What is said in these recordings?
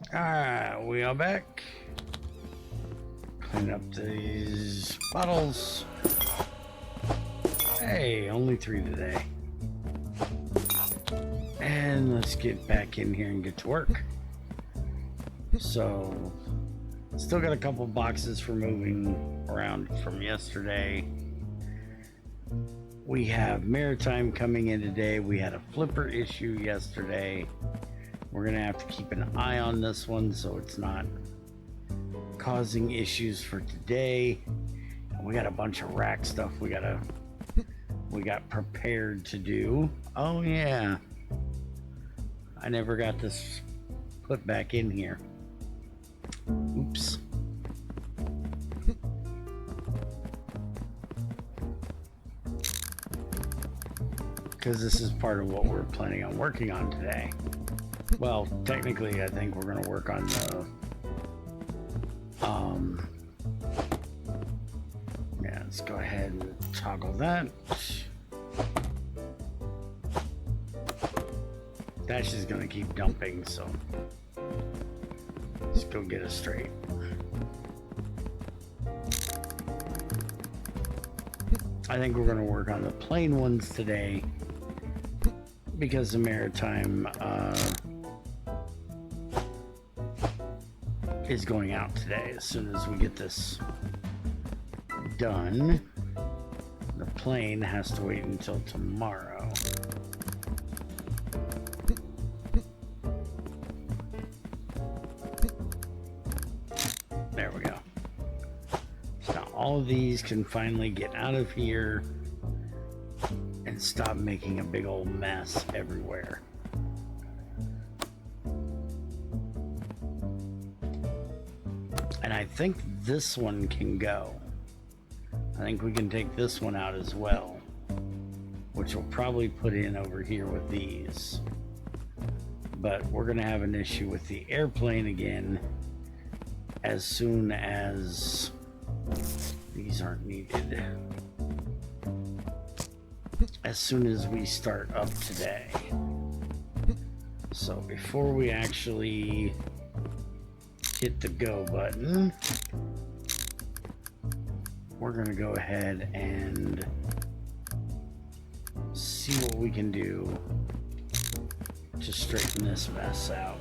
Alright, we are back. Clean up these bottles. Hey, only 3 today. And let's get back in here and get to work. So, still got a couple boxes for moving around from yesterday. We have Maritime coming in today. We had a flipper issue yesterday. We're gonna have to keep an eye on this one so it's not causing issues for today. And we got a bunch of rack stuff we got prepared to do. Oh yeah, I never got this put back in here. Oops. Because this is part of what we're planning on working on today. Well, technically, I think we're going to work on the, yeah, let's go ahead and toggle that. Dash is going to keep dumping, so let's go get it straight. I think we're going to work on the plain ones today because the Maritime, is going out today. As soon as we get this done, the plane has to wait until tomorrow. There we go. So now all of these can finally get out of here and stop making a big old mess everywhere. And I think this one can go. I think we can take this one out as well, which we'll probably put in over here with these. But we're gonna have an issue with the airplane again as soon as these aren't needed. As soon as we start up today. So before we actually hit the go button, we're gonna go ahead and see what we can do to straighten this mess out.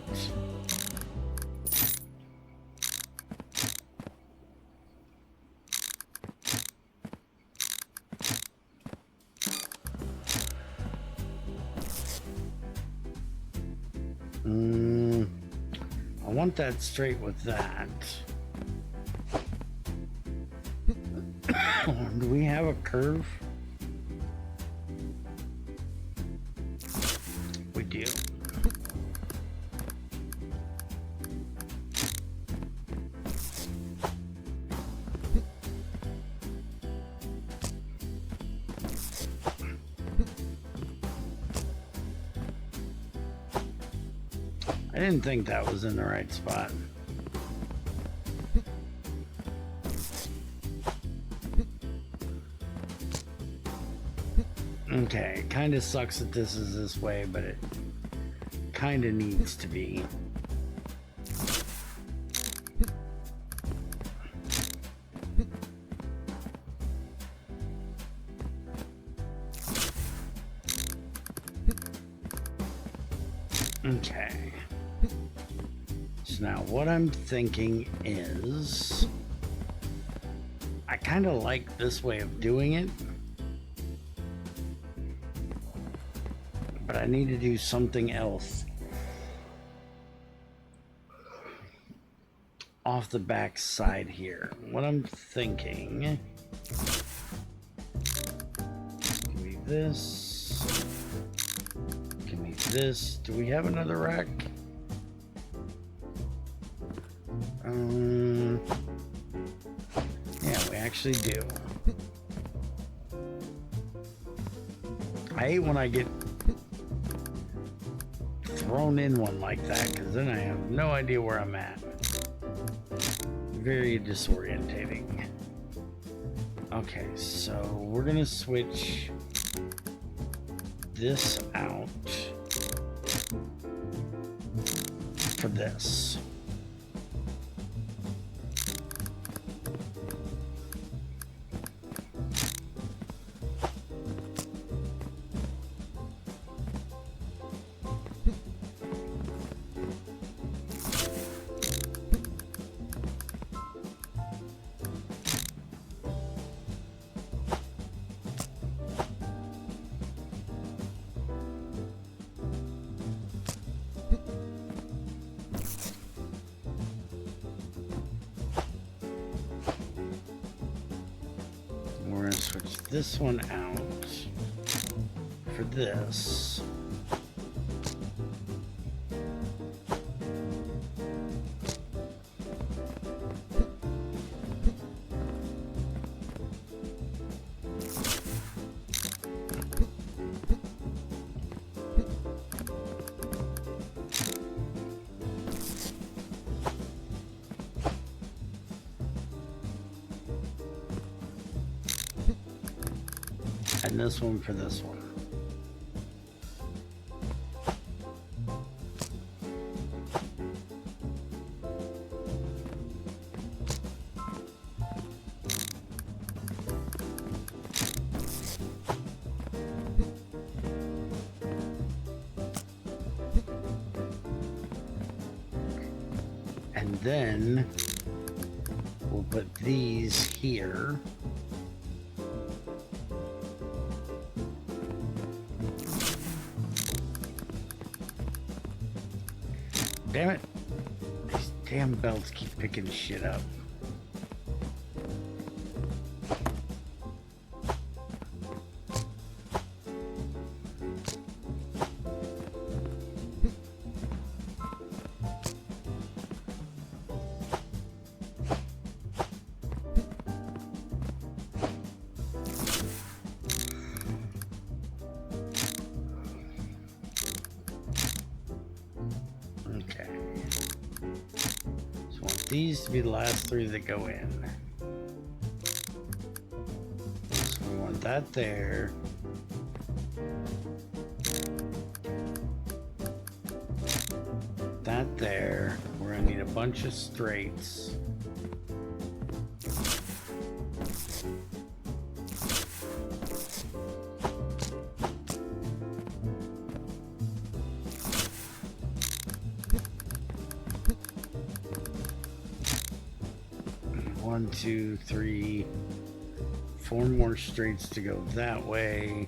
I want that straight with that. Do we have a curve? We do. I didn't think that was in the right spot. Okay, it kind of sucks that this is this way, but it kind of needs to be. Okay. So now what I'm thinking is, I kind of like this way of doing it, but I need to do something else off the back side here. What I'm thinking, give me this, give me this. Do we have another rack? Yeah, we actually do. I hate when I get thrown in one like that, because then I have no idea where I'm at. Very disorientating. Okay, so we're gonna switch this out for this. this one out for this. And this one for this one. And then we'll put these here. Damn it. These damn belts keep picking shit up. These to be the last three that go in. So we want that there. That there. We're gonna need a bunch of straights. One, two, three, four more straights to go that way.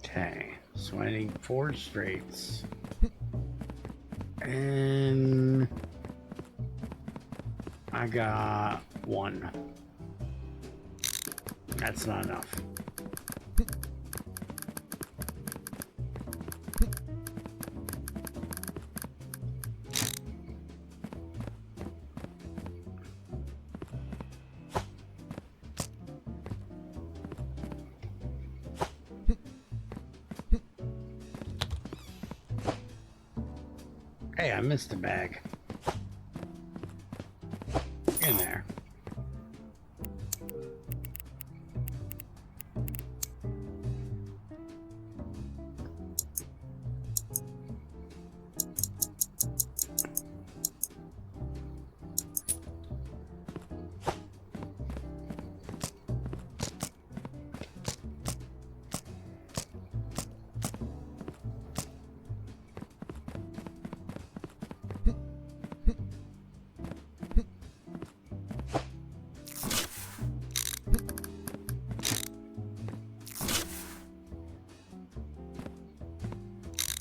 Okay, so I need four straights. And I got one. That's not enough. Hey, I missed a bag. In there.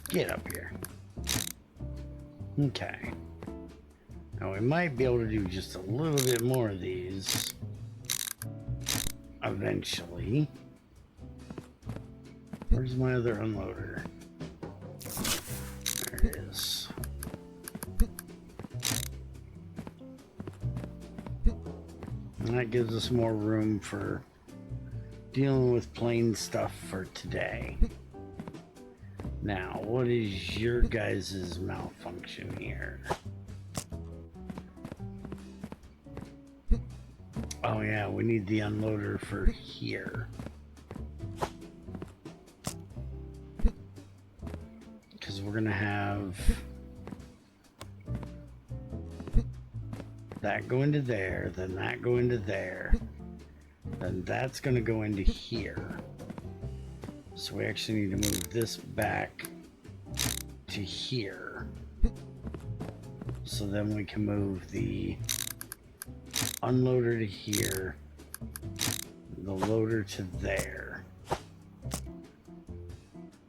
Get up here. Okay. Now we might be able to do just a little bit more of these eventually. Where's my other unloader? There it is. And that gives us more room for dealing with plain stuff for today. Now, what is your guys' malfunction here? Oh yeah, we need the unloader for here. Because we're gonna have that go into there, then that go into there, then that's gonna go into here. So we actually need to move this back to here. So then we can move the unloader to here, the loader to there.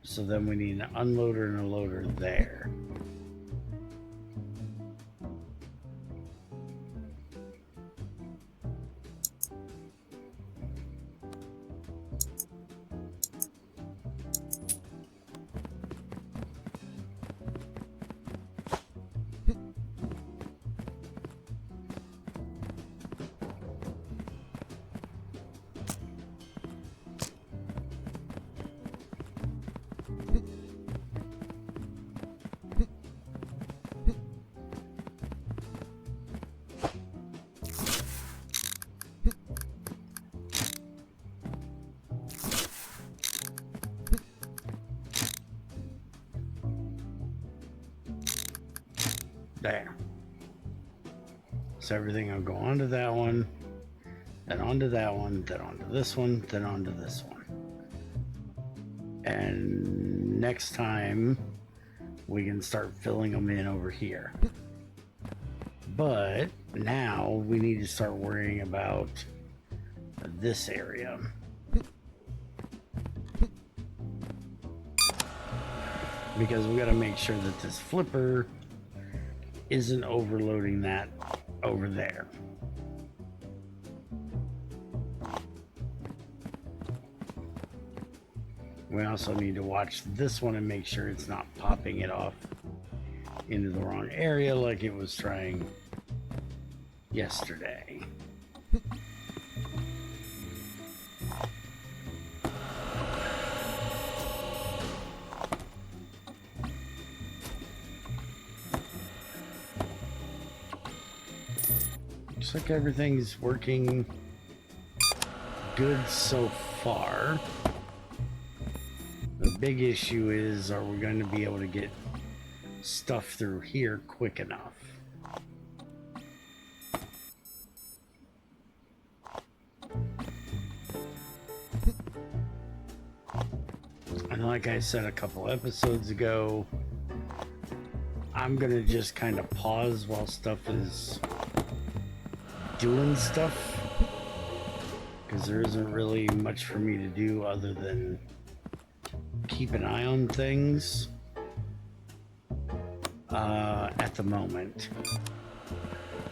So then we need an unloader and a loader there. There. So everything will go onto that one, then onto that one, then onto this one, then onto this one. And next time we can start filling them in over here. But now we need to start worrying about this area. Because we got to make sure that this flipper isn't overloading that over there. We also need to watch this one and make sure it's not popping it off into the wrong area like it was trying yesterday. Looks like everything's working good so far. The big issue is, are we going to be able to get stuff through here quick enough? And like I said a couple episodes ago, I'm going to just kind of pause while stuff is doing stuff, because there isn't really much for me to do other than keep an eye on things at the moment.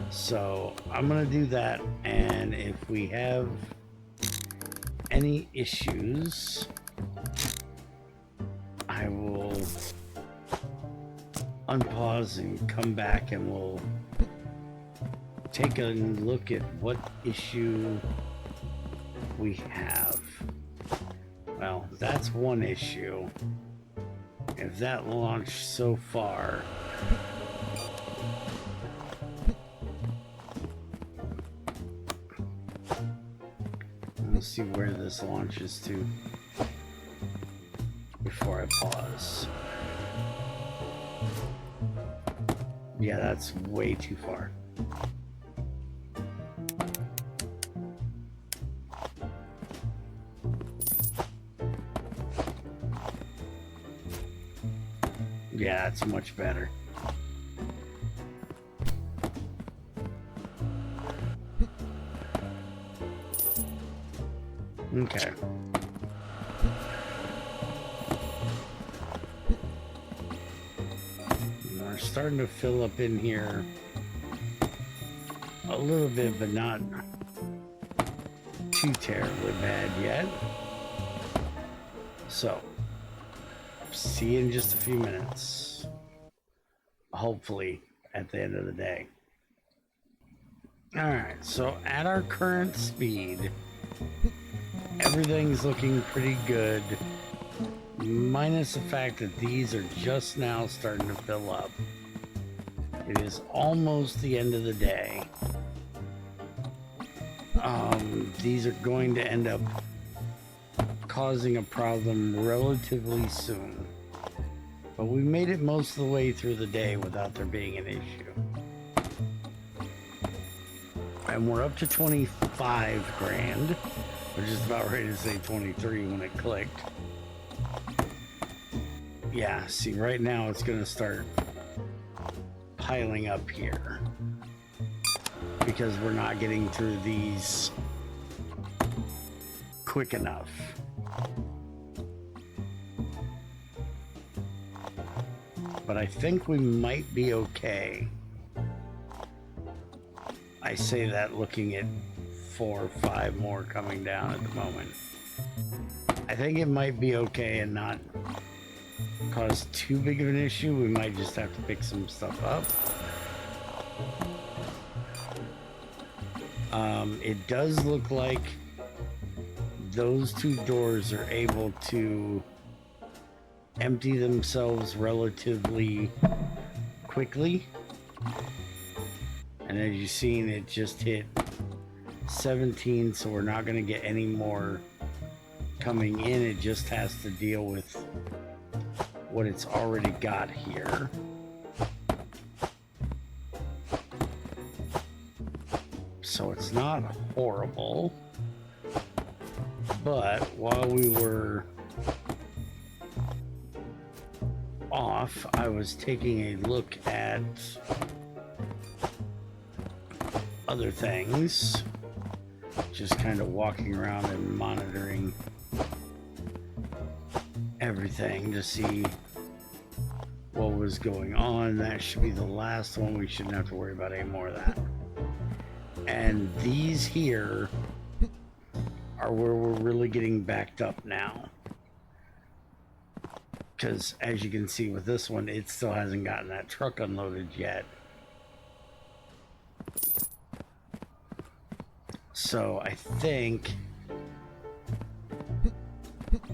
So I'm gonna do that, and if we have any issues, I will unpause and come back, and we'll take a look at what issue we have. Well, that's one issue. If that launched so far, we'll see where this launches to before I pause. Yeah, that's way too far. Yeah, that's much better. Okay. We're starting to fill up in here a little bit, but not too terribly bad yet. So, see you in just a few minutes. Hopefully, at the end of the day. Alright, so at our current speed, everything's looking pretty good, minus the fact that these are just now starting to fill up. It is almost the end of the day. These are going to end up causing a problem relatively soon. But we made it most of the way through the day without there being an issue. And we're up to 25 grand. We're just about ready to say 23 when it clicked. Yeah, see, right now it's going to start piling up here because we're not getting through these quick enough. But I think we might be okay. I say that looking at 4 or 5 more coming down at the moment. I think it might be okay and not cause too big of an issue. We might just have to pick some stuff up. It does look like those 2 doors are able to empty themselves relatively quickly. And as you've seen, it just hit 17, so we're not going to get any more coming in. It just has to deal with what it's already got here. So it's not horrible. But while we were off, I was taking a look at other things, just kind of walking around and monitoring everything to see what was going on. That should be the last one. We shouldn't have to worry about any more of that. And these here are where we're really getting backed up now. Because as you can see with this one, it still hasn't gotten that truck unloaded yet. So I think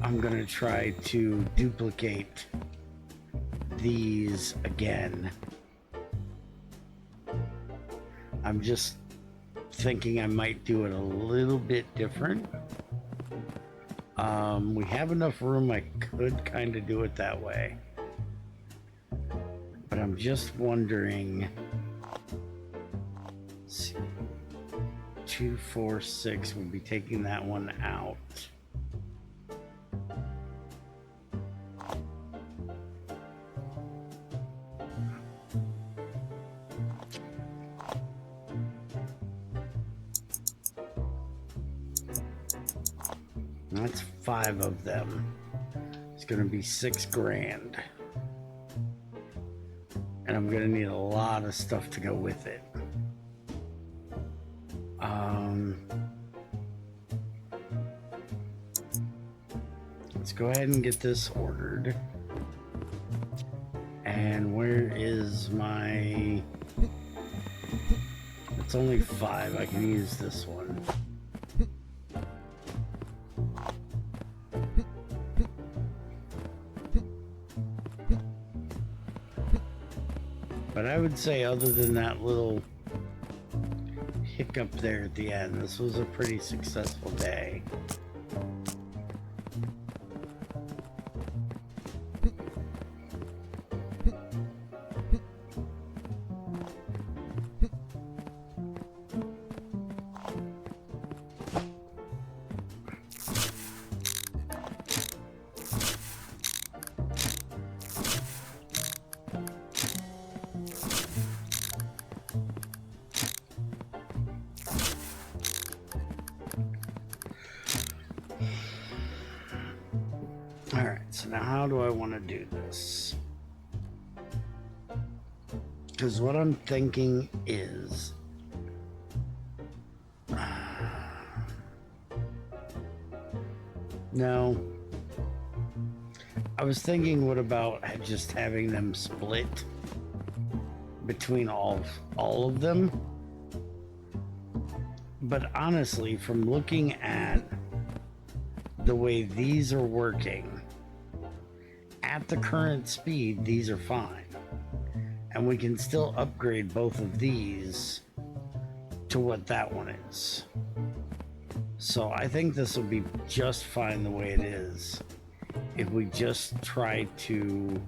I'm going to try to duplicate these again. I'm just thinking I might do it a little bit different. We have enough room, I could kind of do it that way. But I'm just wondering. Let's see. 2, 4, 6, we'll be taking that one out. That's 5 of them. It's going to be 6 grand. And I'm going to need a lot of stuff to go with it. Let's go ahead and get this ordered. And where is my... It's only 5. I can use this one. But I would say, other than that little hiccup there at the end, this was a pretty successful day. So now how do I want to do this? Because what I'm thinking is... No. I was thinking, what about just having them split between all of them? But honestly, from looking at the way these are working, at the current speed, these are fine. And we can still upgrade both of these to what that one is. So I think this will be just fine the way it is if we just try to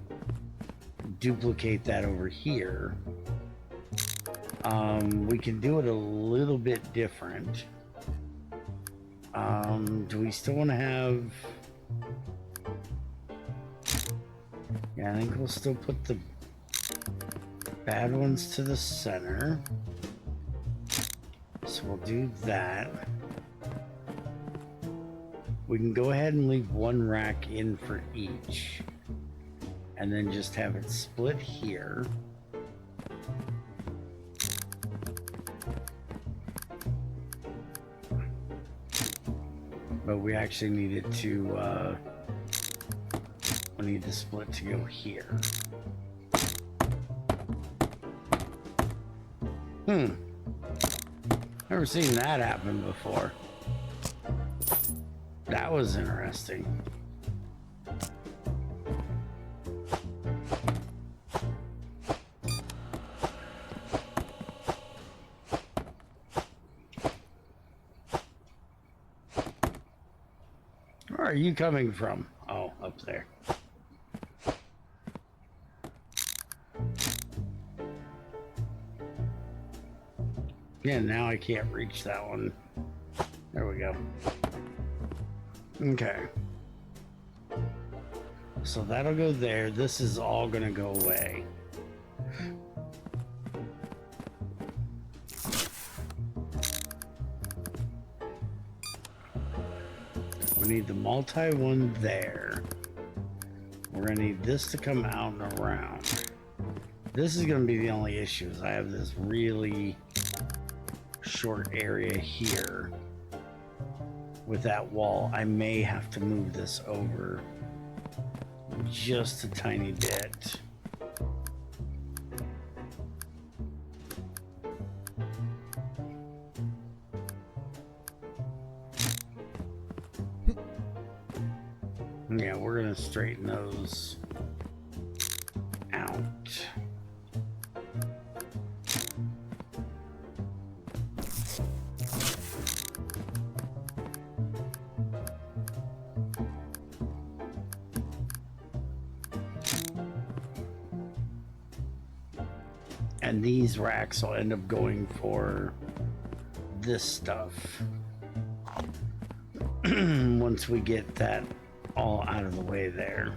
duplicate that over here. We can do it a little bit different. Do we still want to have... Yeah, I think we'll still put the bad ones to the center. So we'll do that. We can go ahead and leave one rack in for each. And then just have it split here. But we actually needed to, we need the split to go here. Never seen that happen before. That was interesting. Where are you coming from? Oh, up there. Yeah, now I can't reach that one. There we go. Okay. So that'll go there. This is all gonna go away. We need the multi one there. We're gonna need this to come out and around. This is gonna be the only issue, is I have this really short area here with that wall. I may have to move this over just a tiny bit. Yeah, we're gonna straighten those out. And these racks will end up going for this stuff once we get that all out of the way there.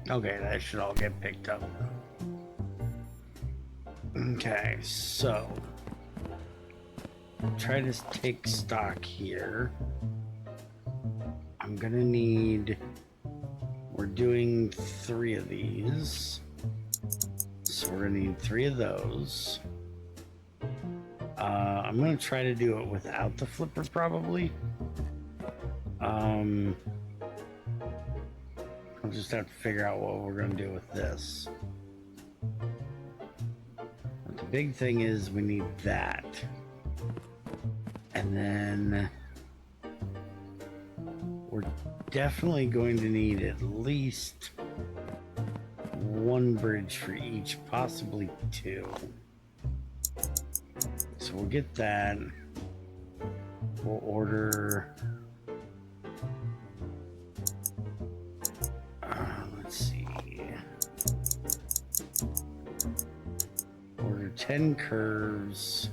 Okay, that should all get picked up. Okay, so try to take stock here. I'm gonna need, we're doing 3 of these, so we're gonna need 3 of those. I'm gonna try to do it without the flipper probably. I'll just have to figure out what we're going to do with this. But the big thing is we need that. And then we're definitely going to need at least 1 bridge for each, possibly 2. So we'll get that. We'll order... let's see. Order 10 curves.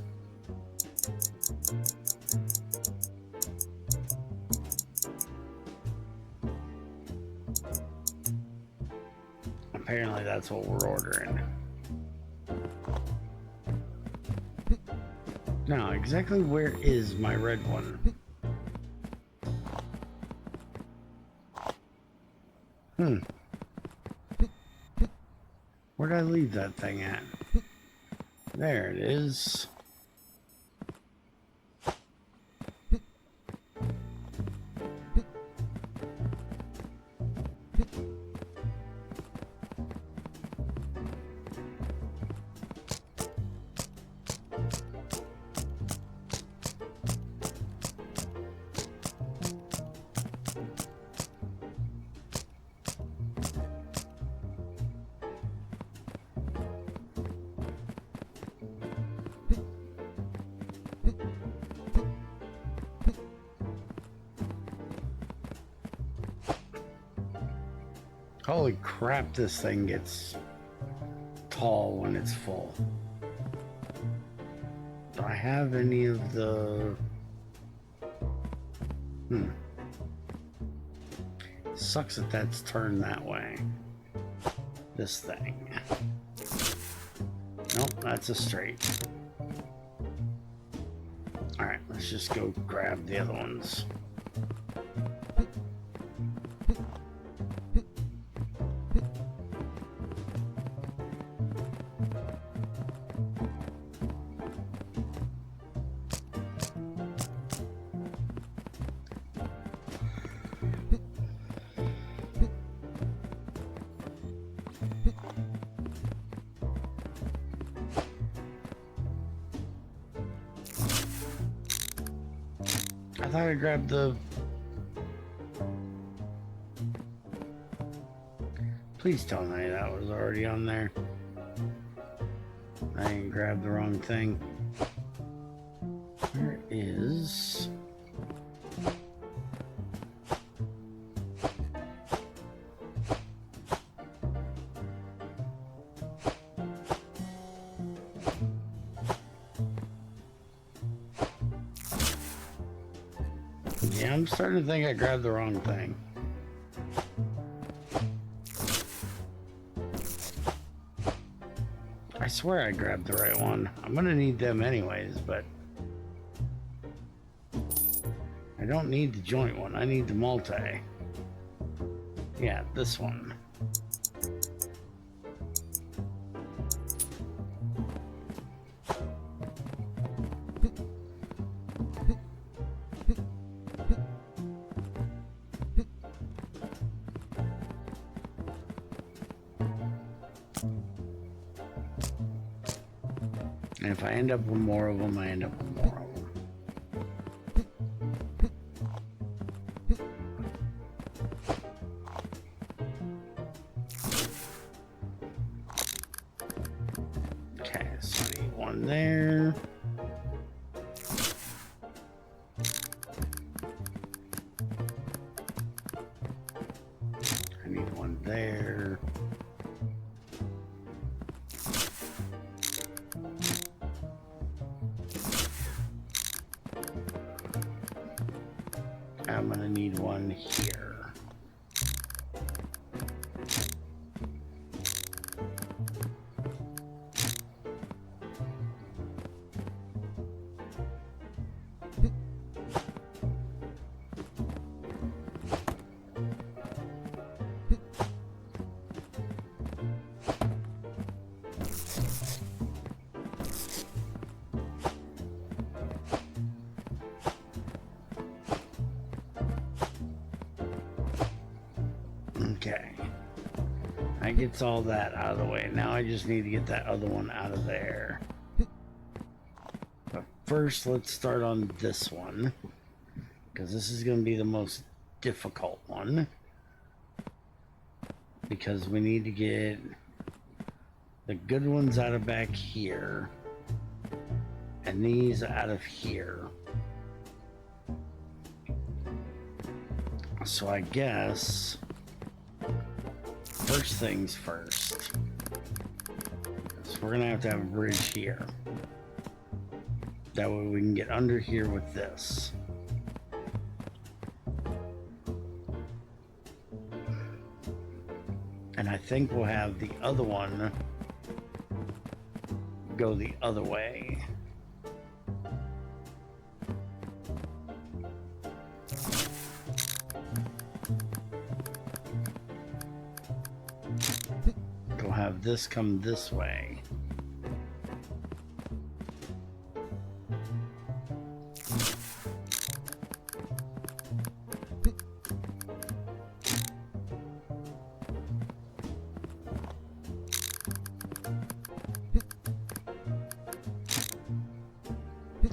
apparently that's what we're ordering. Now, exactly where is my red one? Where'd I leave that thing at? There it is. Holy crap, this thing gets tall when it's full. Do I have any of the... Sucks that that's turned that way. This thing. Nope, that's a straight. Alright, let's just go grab the other ones. I thought I grabbed the... Please tell me that was already on there. I didn't grab the wrong thing. Where is... Yeah, I'm starting to think I grabbed the wrong thing. I swear I grabbed the right one. I'm gonna need them anyways, but I don't need the joint one. I need the multi. Yeah, this one. And if I end up with more of them, I end up with more of them. Okay, so I need one there. I need one there. I'm gonna need one here. Okay, that gets all that out of the way. Now I just need to get that other one out of there. But first, let's start on this one, because this is going to be the most difficult one. Because we need to get the good ones out of back here, and these out of here. So I guess... First things first. So we're gonna have to have a bridge here. That way we can get under here with this. And I think we'll have the other one go the other way. We'll have this come this way.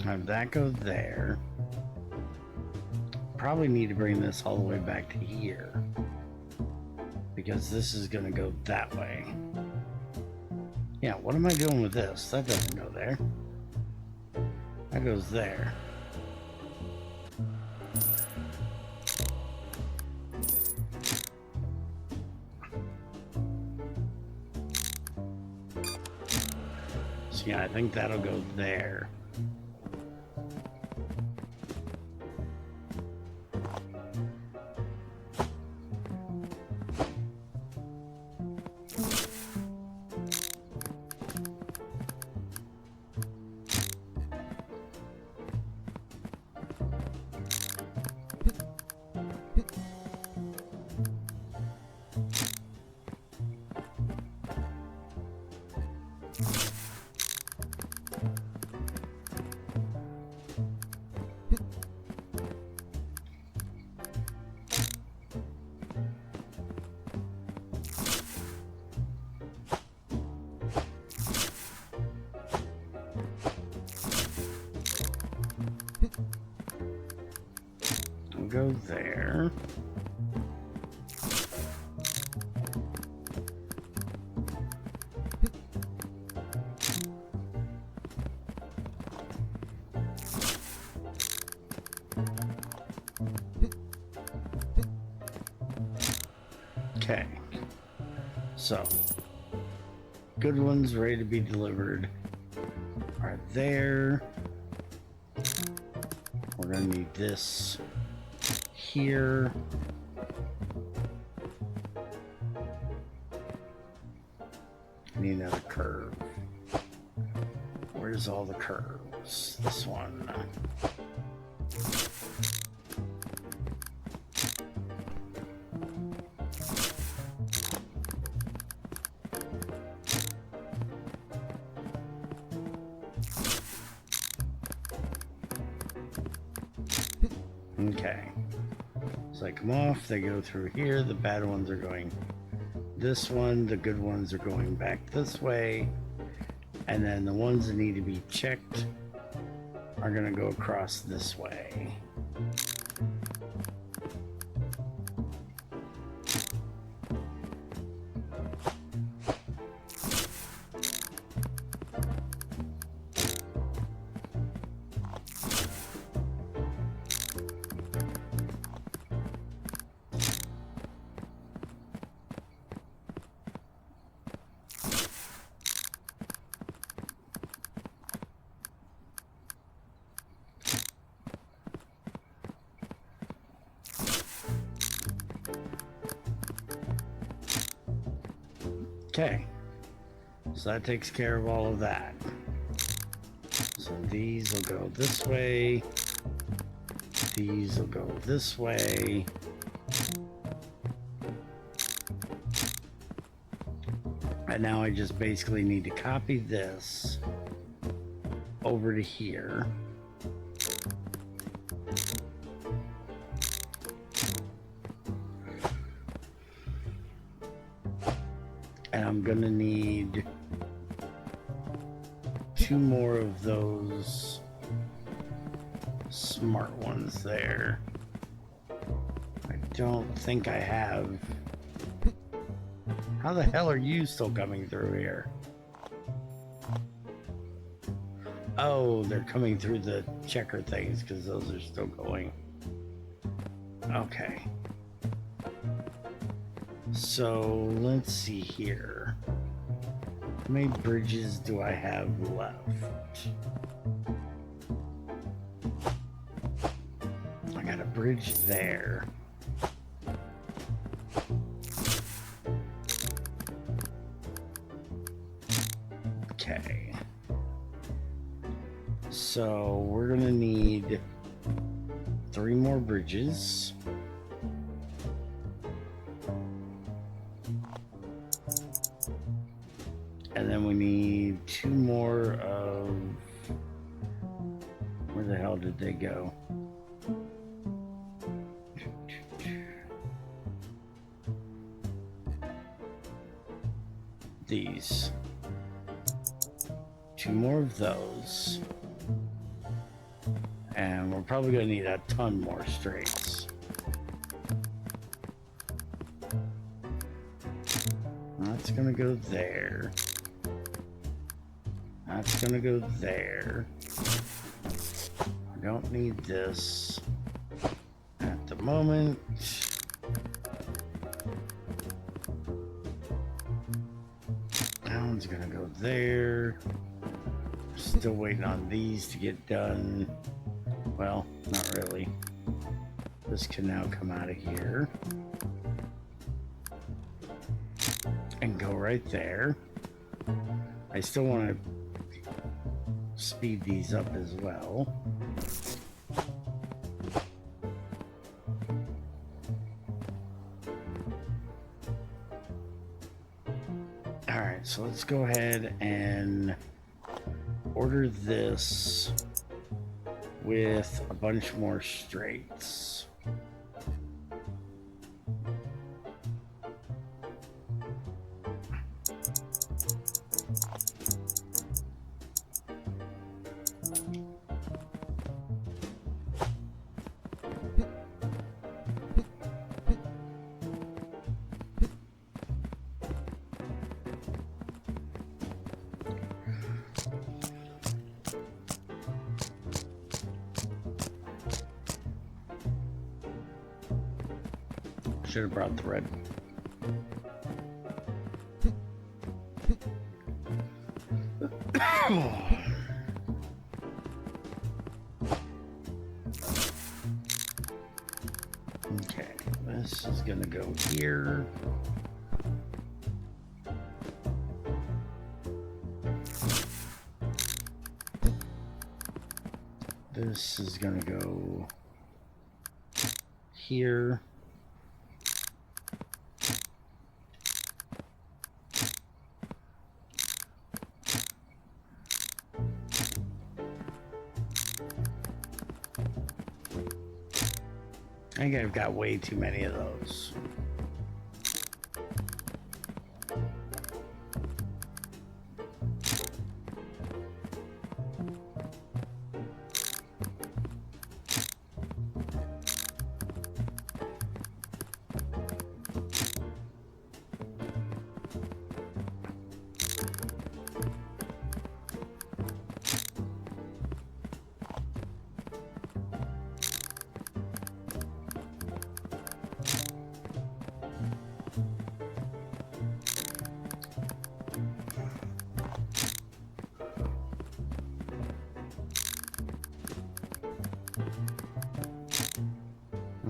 Have that go there. Probably need to bring this all the way back to here, because this is going to go that way. Yeah, what am I doing with this? That doesn't go there. That goes there. So yeah, I think that'll go there. Go there. Okay, so good ones ready to be delivered are there. We're gonna need this here. I need another curve. Where's all the curves? This one. Okay. So they come off, they go through here, the bad ones are going this one, the good ones are going back this way, and then the ones that need to be checked are going to go across this way. Okay, so that takes care of all of that. So these will go this way, these will go this way, and now I just basically need to copy this over to here. And I'm gonna need 2 more of those smart ones there. I don't think I have. How the hell are you still coming through here? Oh, they're coming through the checker things because those are still going. Okay. So let's see here. How many bridges do I have left? I got a bridge there. So we're gonna need 3 more bridges. And then we need 2 more of... Where the hell did they go? These. 2 more of those. And we're probably going to need a ton more straights. That's going to go there. That's going to go there. I don't need this at the moment. That one's going to go there. Still waiting on these to get done. Well, not really. This can now come out of here and go right there. I still want to speed these up as well. All right, so let's go ahead and order this with a bunch more straights. Should have brought the red. Okay, this is gonna go here. This is gonna go here. I think I've got way too many of those.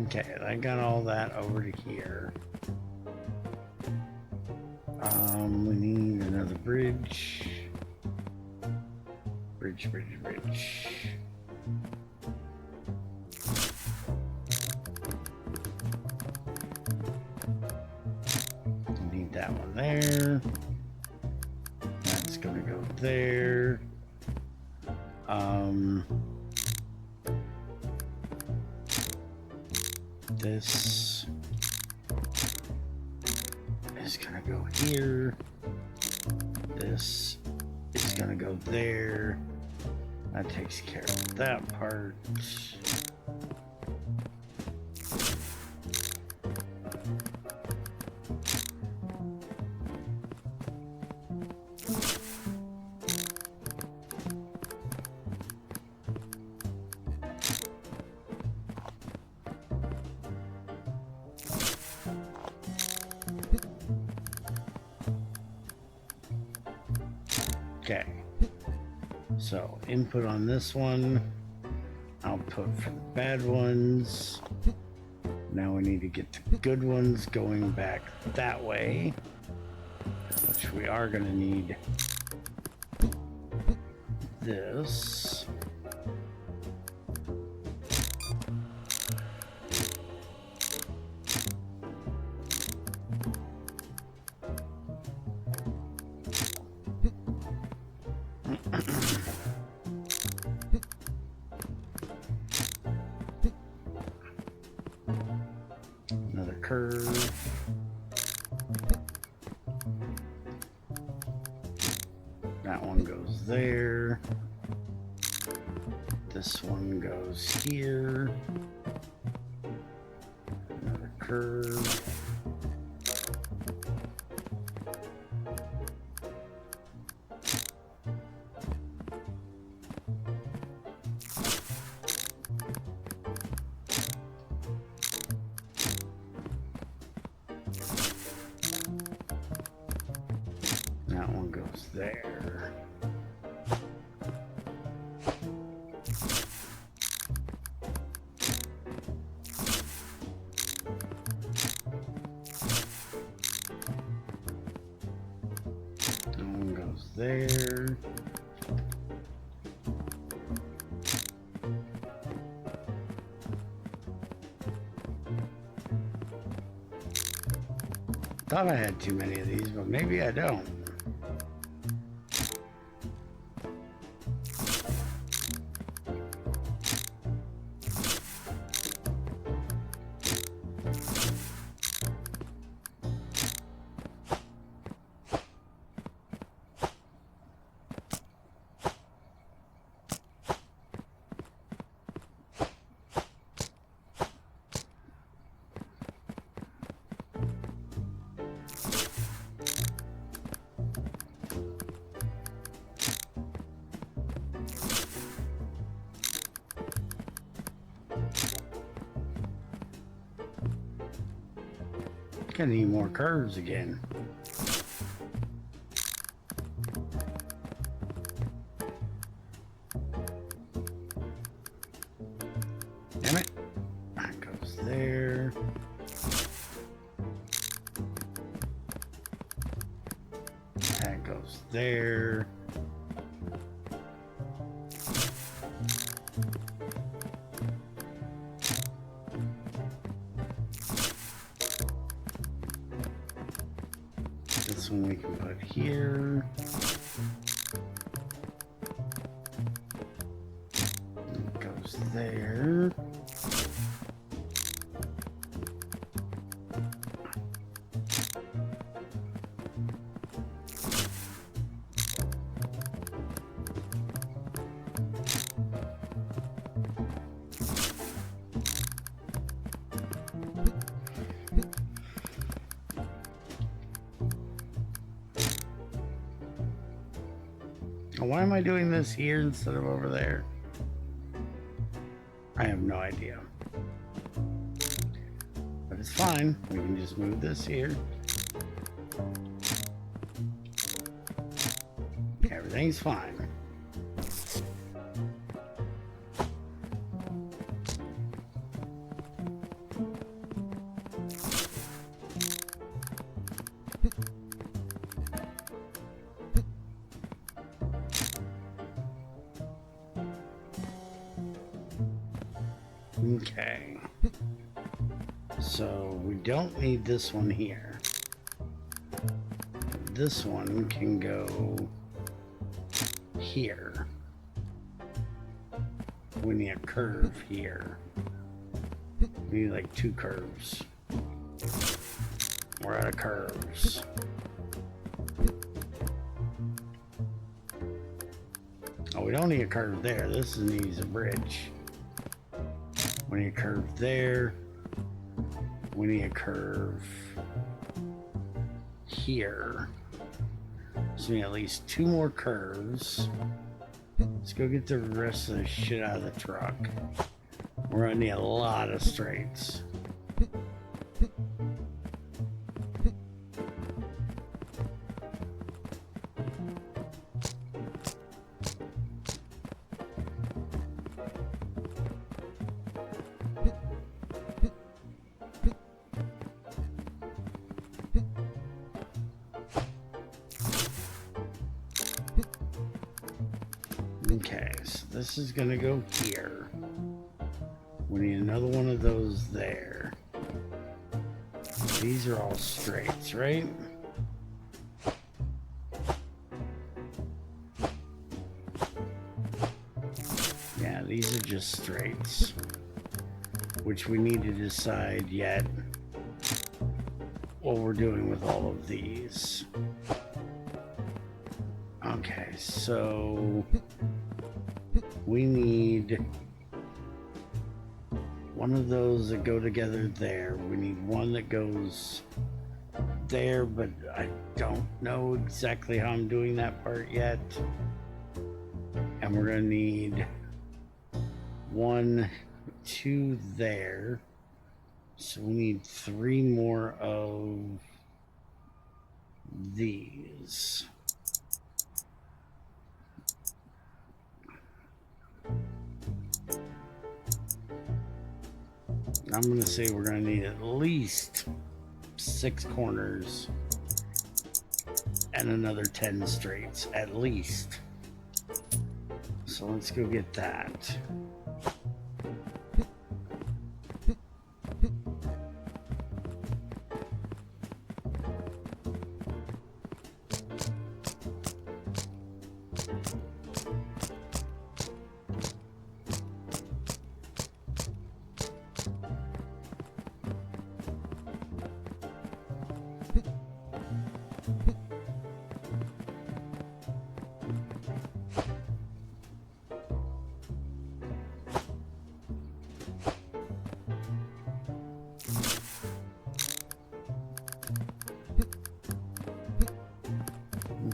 Okay, I got all that over to here. We need another bridge. Bridge. Need that one there. That's gonna go there. This is gonna go here. This is gonna go there. That takes care of that part. Okay, so input on this one, output for the bad ones. Now we need to get the good ones going back that way, which we are going to need this. curve. That one goes there. This one goes here. Another curve. That one goes there. That one goes there. Thought I had too many of these, but maybe I don't. Gonna need more curves again. Damn it. That goes there. That goes there. This one we can put here. It goes there. Why am I doing this here instead of over there? I have no idea. But it's fine. We can just move this here. Everything's fine. Okay, so we don't need this one here. This one can go here. We need a curve here. We need like 2 curves. We're out of curves. Oh, we don't need a curve there. This needs a bridge. We need a curve there. We need a curve here. So we need at least 2 more curves. Let's go get the rest of the shit out of the truck. We're gonna need a lot of straights. Okay, so this is gonna go here. We need another one of those there. These are all straights, right? Yeah, these are just straights, which we need to decide yet what we're doing with all of these. Okay, so we need one of those that go together there. We need one that goes there, but I don't know exactly how I'm doing that part yet. And we're gonna need 1, 2 there. So we need 3 more of these. I'm going to say we're going to need at least 6 corners and another 10 straights, at least. So let's go get that.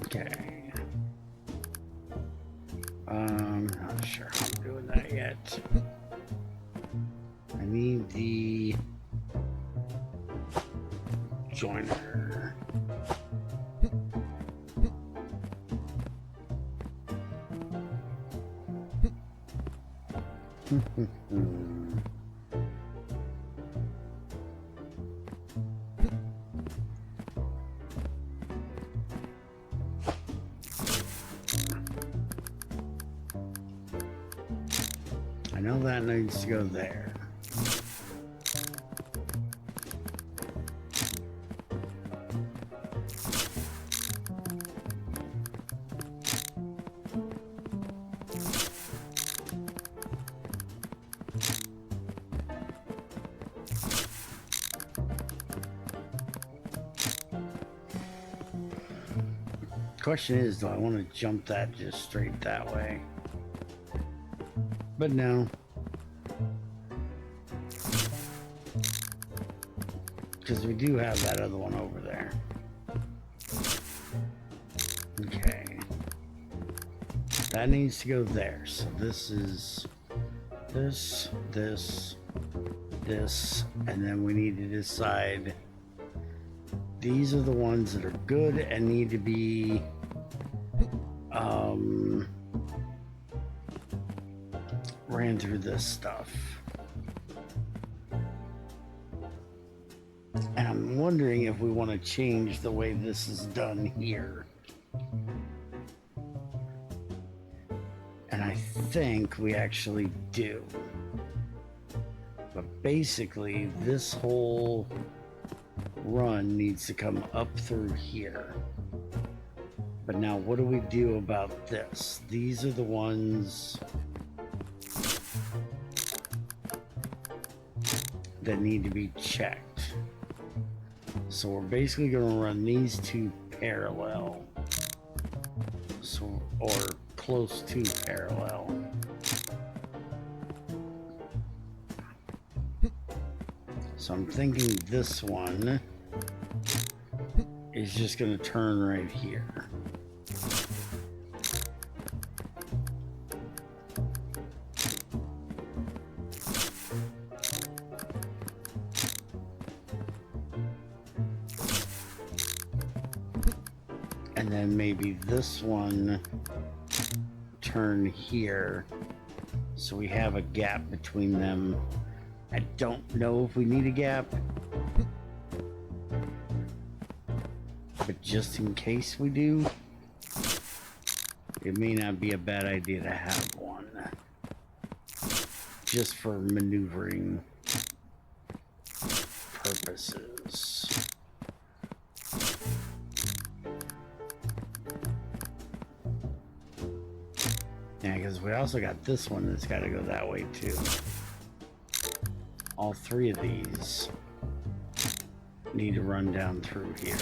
Okay. Not sure how I'm doing that yet. I need the joiner. I know that needs to go there. Question is, do I want to jump that just straight that way? But no. Because we do have that other one over there. Okay. That needs to go there. So this is this, and then we need to decide these are the ones that are good and need to be ran through this stuff. And I'm wondering if we want to change the way this is done here. And I think we actually do. But basically, this whole run needs to come up through here. But now what do we do about this? These are the ones that need to be checked. So we're basically going to run these two parallel, so, or close to parallel. So I'm thinking this one is just going to turn right here. And then maybe this one turn here, so we have a gap between them. I don't know if we need a gap, but just in case we do, it may not be a bad idea to have one, just for maneuvering purposes. Yeah, because we also got this one that's got to go that way too. All 3 of these need to run down through here.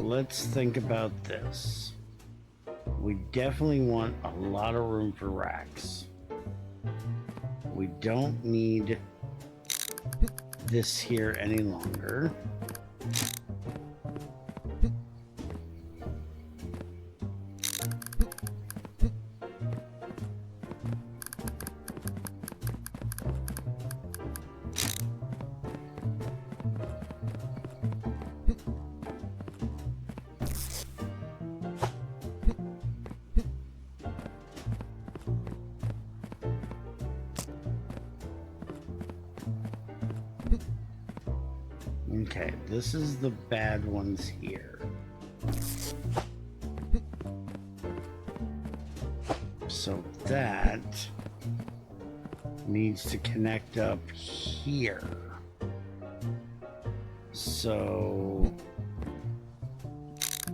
Let's think about this. We definitely want a lot of room for racks. We don't need this here any longer. Okay, this is the bad ones here. So that needs to connect up here. So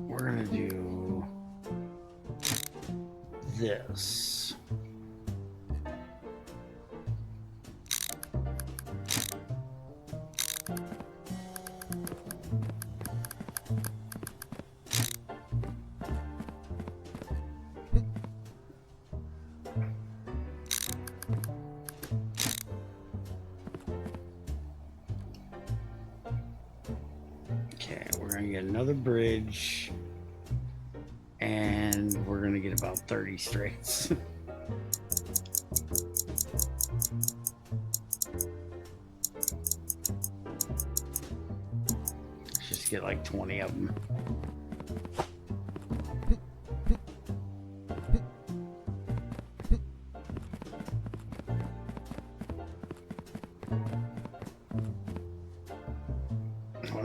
we're gonna do this. Another bridge, and we're gonna get about 30 straights. Let's just get like 20 of them.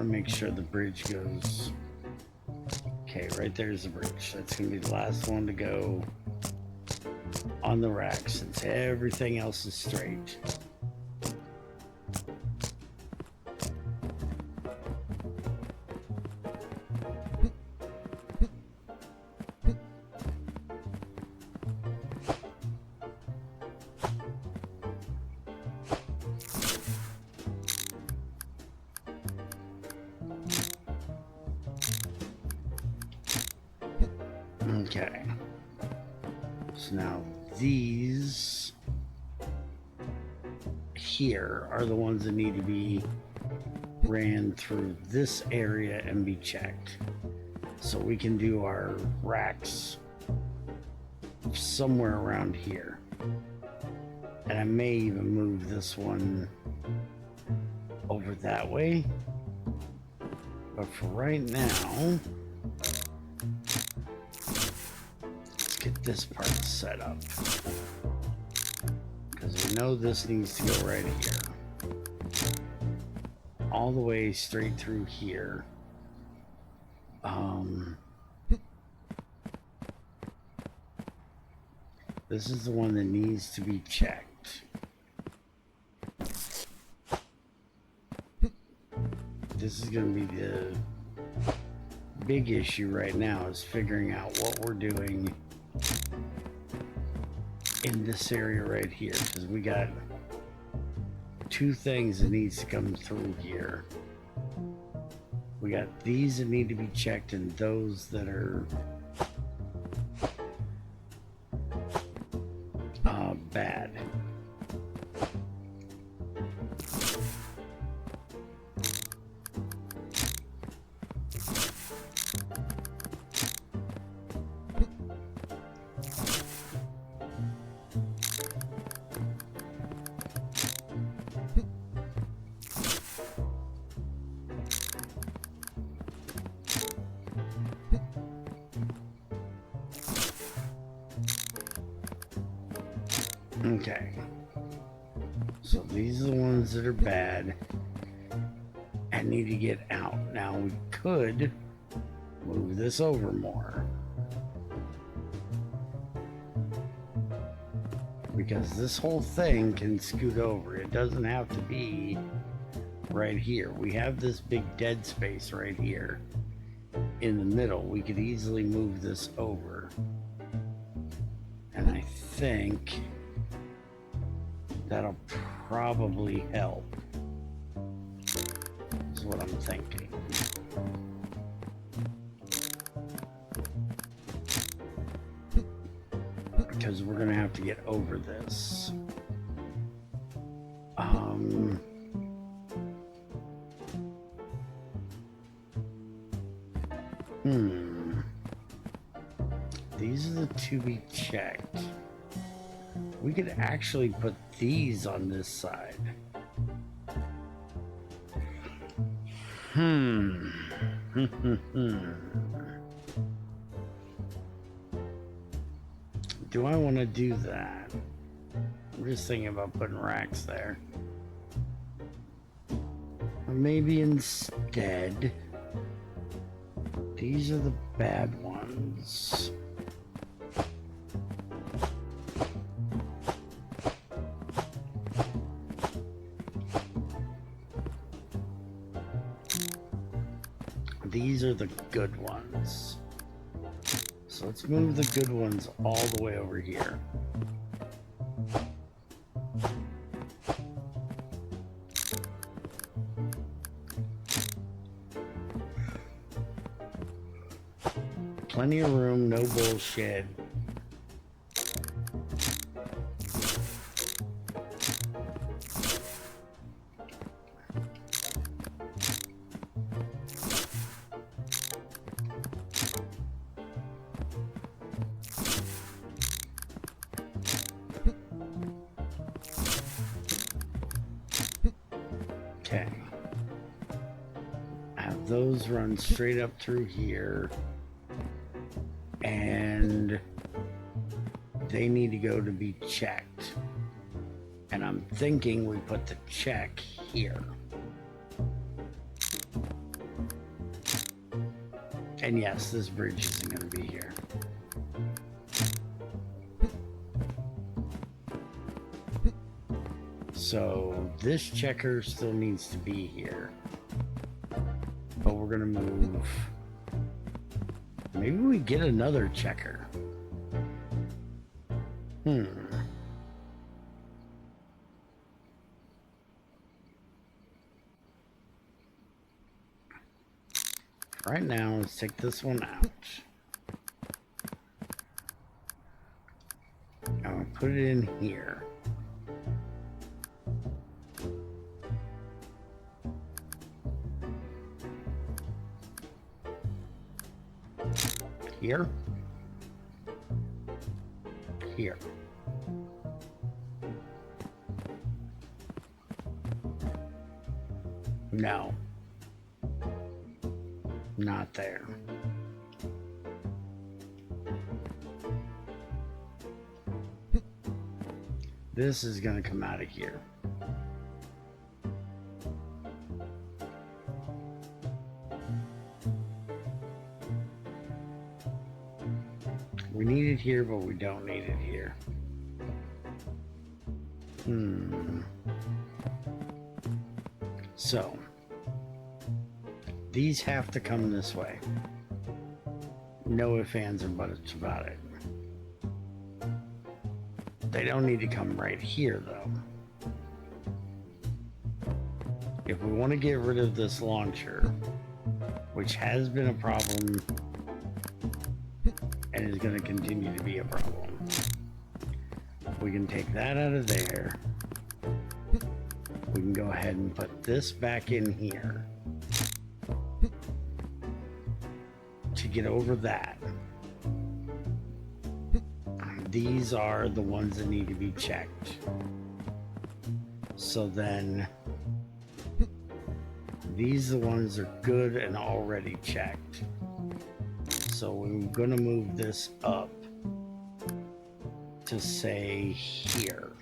Make sure the bridge goes. Okay, right there's the bridge. That's gonna be the last one to go on the rack since everything else is straight. Okay, so now these here are the ones that need to be ran through this area and be checked. So we can do our racks somewhere around here. And I may even move this one over that way. But for right now, get this part set up because we know this needs to go right here, all the way straight through here. This is the one that needs to be checked. This is going to be the big issue right now, is figuring out what we're doing in this area right here, because we got two things that needs to come through here. We got these that need to be checked and those that are bad. Okay, so these are the ones that are bad and need to get out. Now we could Move this over more. Because this whole thing can scoot over. It doesn't have to be right here. We have this big dead space right here in the middle. We could easily move this over. And I think that'll probably help. Is what I'm thinking. Because we're gonna have to get over this. These are the to be checked. We could actually put these on this side. Do I want to do that? I'm just thinking about putting racks there. Or maybe instead, these are the bad ones. These are the good ones. So let's move the good ones all the way over here. Plenty of room, no bullshit. Okay. Have those run straight up through here. And they need to go to be checked. And I'm thinking we put the check here. And yes, this bridge isn't going to be here. So this checker still needs to be here. But we're going to move. Maybe we get another checker. Right now, let's take this one out. I'm gonna put it in here. Here. Here. No. Not there. This is going to come out of here. We need it here, but we don't need it here. So, these have to come this way. No ifs, ands, or buts about it. They don't need to come right here, though. If we want to get rid of this launcher, which has been a problem and is going to continue to be a problem, we can take that out of there. We can go ahead and put this back in here to get over that. These are the ones that need to be checked. So then these are the ones that are good and already checked. So we're gonna move this up to say here.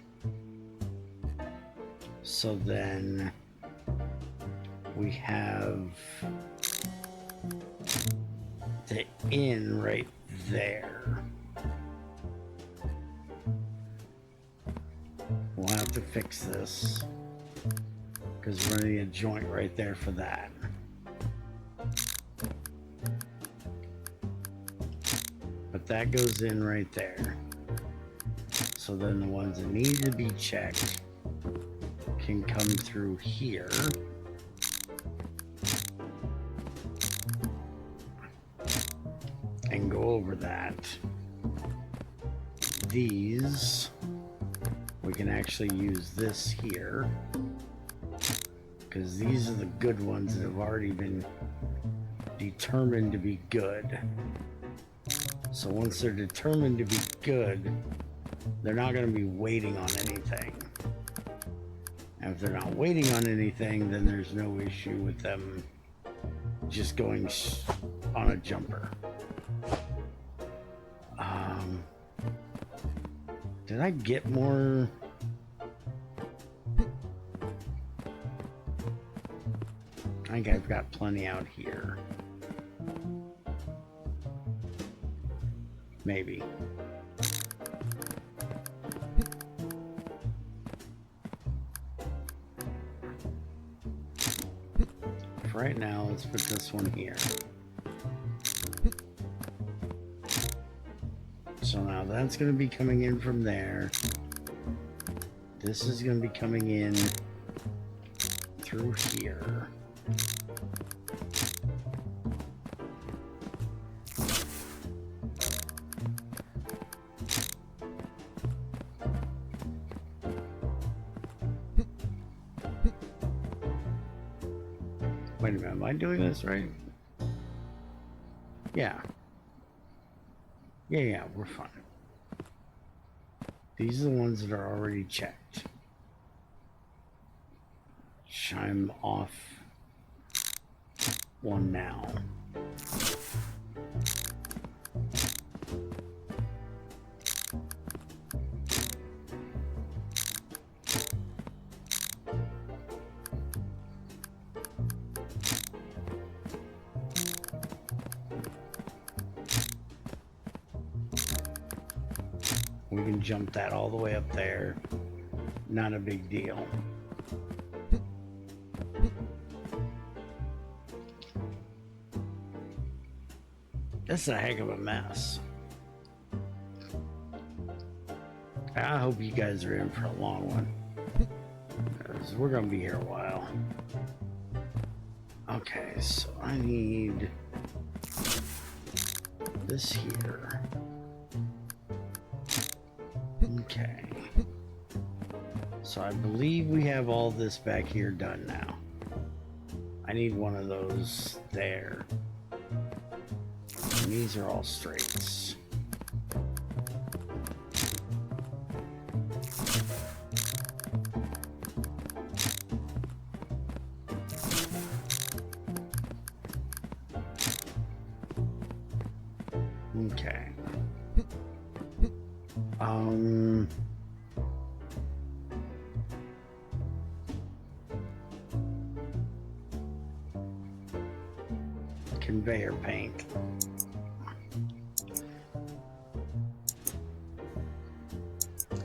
So then to in right there. We'll have to fix this because we're gonna need a joint right there for that. But that goes in right there. So then the ones that need to be checked can come through here. And go over that. These, we can actually use this here, because these are the good ones that have already been determined to be good. So once they're determined to be good, they're not going to be waiting on anything. And if they're not waiting on anything, then there's no issue with them just going on a jumper. Did I get more? I think I've got plenty out here. Maybe. For right now, let's put this one here. So now that's going to be coming in from there. This is going to be coming in through here. Wait a minute, am I doing this right? Yeah. Yeah, we're fine. These are the ones that are already checked. Chime off one now. We can jump that all the way up there. Not a big deal. This is a heck of a mess. I hope you guys are in for a long one, because we're gonna be here a while. Okay, so I need this here. Okay. So I believe we have all this back here done now. I need one of those there. And these are all straights. Okay. Conveyor paint.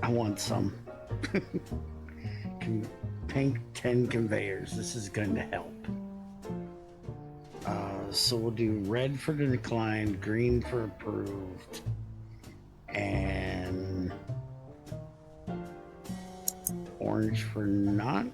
I want some. Can paint 10 conveyors. This is going to help. So we'll do red for declined, green for approved, and orange for not.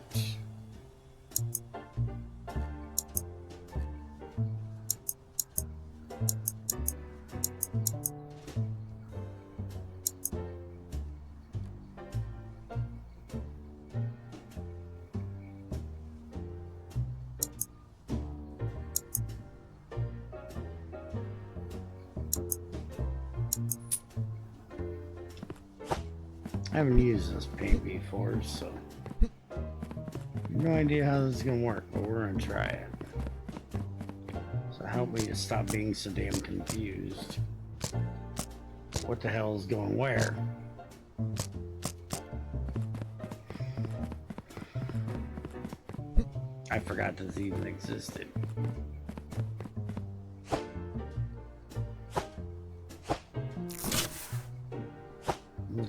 I haven't used this paint before, so no idea how this is gonna work, but we're gonna try it. So help me to stop being so damn confused. What the hell is going where? I forgot this even existed.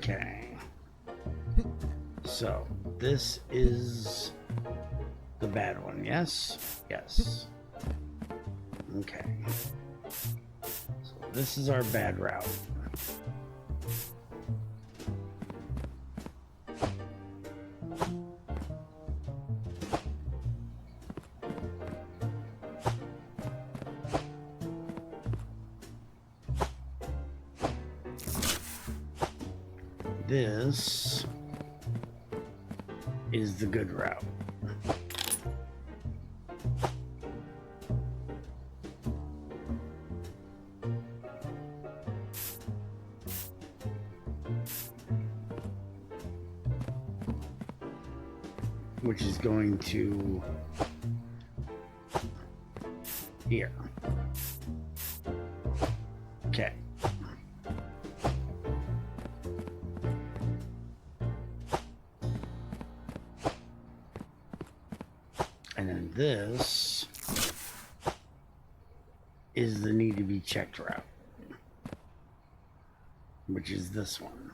Okay. So this is the bad one, yes? Yes. Okay. So this is our bad route. This is the good route. Which is going to here. Okay. And then this is the need to be checked route, which is this one.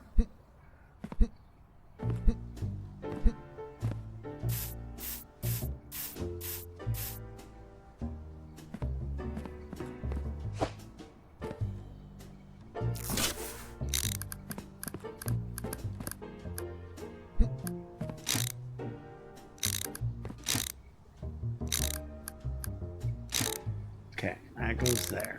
Okay, that goes there.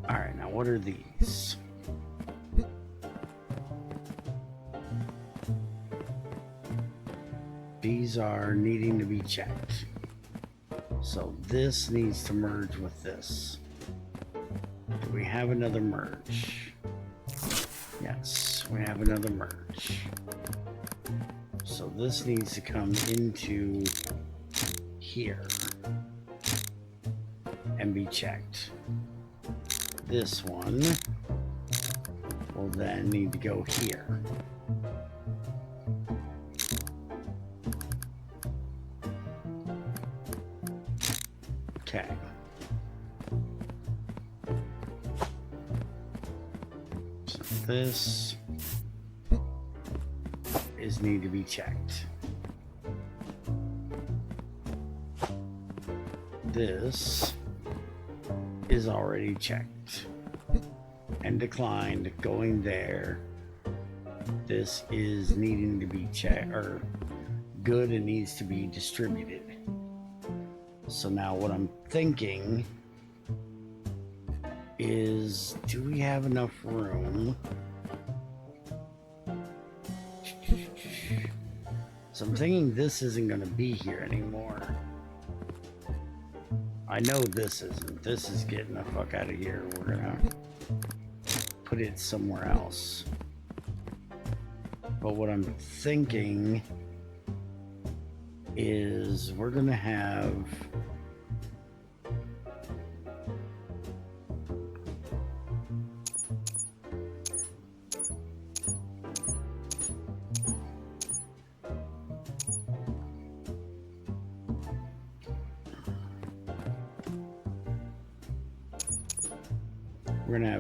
All right, now what are these? These are needing to be checked. So this needs to merge with this. Do we have another merge? Yes, we have another merge. So this needs to come into here and be checked. This one will then need to go here. Okay. So this is need to be checked. This is already checked and declined, going there. This is needing to be checked or good and needs to be distributed. So now what I'm thinking is, do we have enough room? So I'm thinking this isn't going to be here anymore. I know this isn't. This is getting the fuck out of here. We're going to put it somewhere else. But what I'm thinking is we're going to have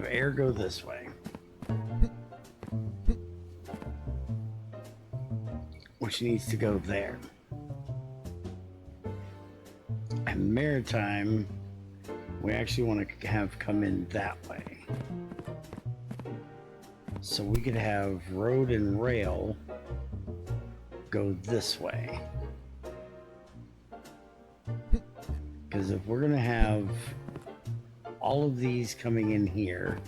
air go this way, which needs to go there. And maritime, we actually want to have come in that way. So we could have road and rail go this way. Because if we're going to have all of these coming in here,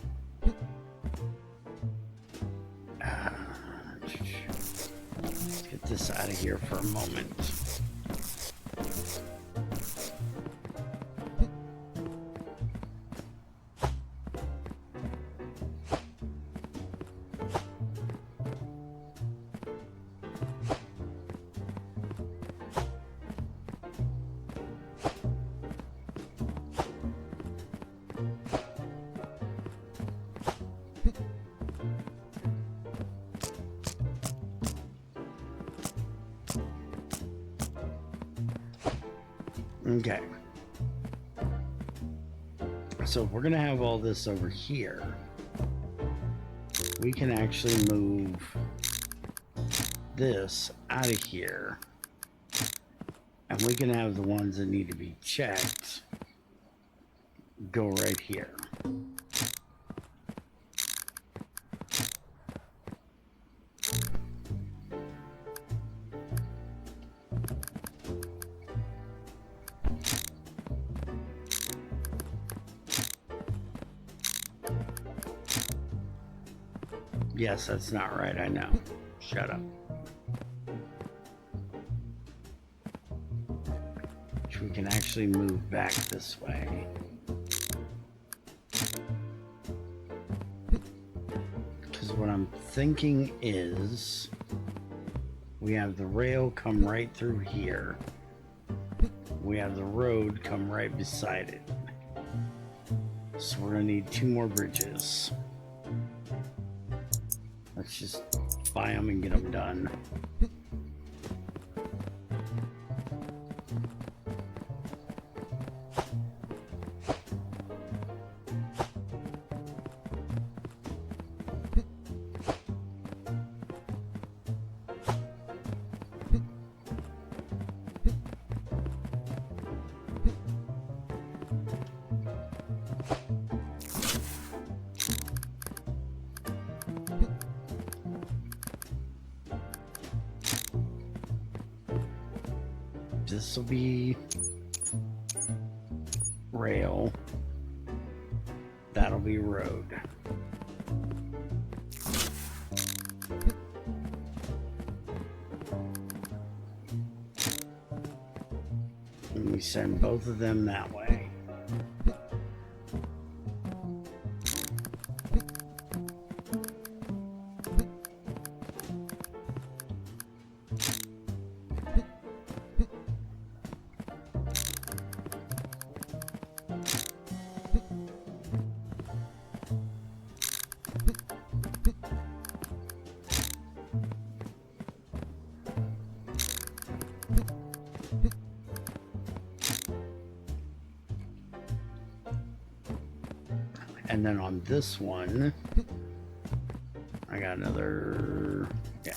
let's get this out of here for a moment. Okay. So if we're gonna have all this over here, we can actually move this out of here, and we can have the ones that need to be checked go right here. Yes, that's not right, I know. Shut up. Which we can actually move back this way. Because what I'm thinking is we have the rail come right through here. We have the road come right beside it. So we're gonna need 2 more bridges. Let's just buy them and get them done. This will be rail. That'll be road. And we send both of them that way. And then on this one, I got another, yeah.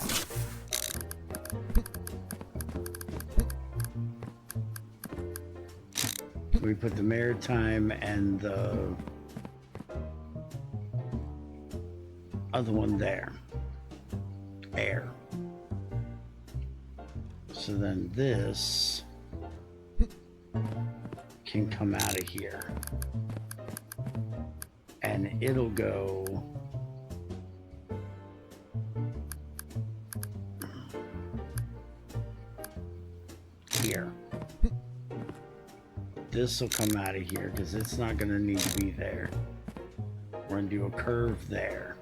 We put the maritime and the other one there, air. So then this can come out of here. And it'll go here. This will come out of here because it's not going to need to be there. We're going to do a curve there.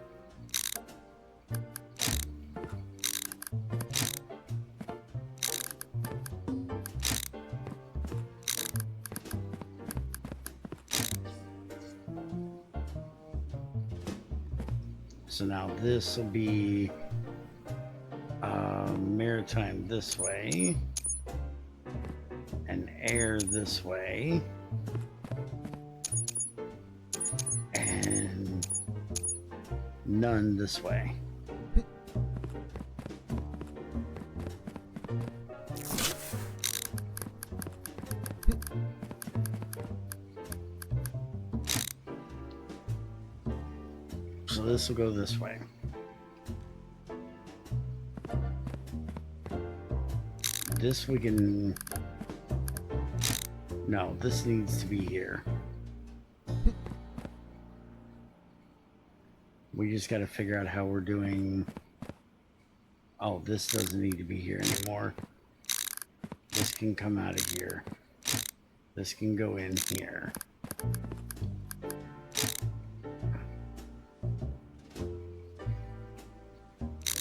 So now this will be maritime this way and air this way and none this way. So this will go this way. This we can... No, this needs to be here. We just got to figure out how we're doing... Oh, this doesn't need to be here anymore. This can come out of here. This can go in here.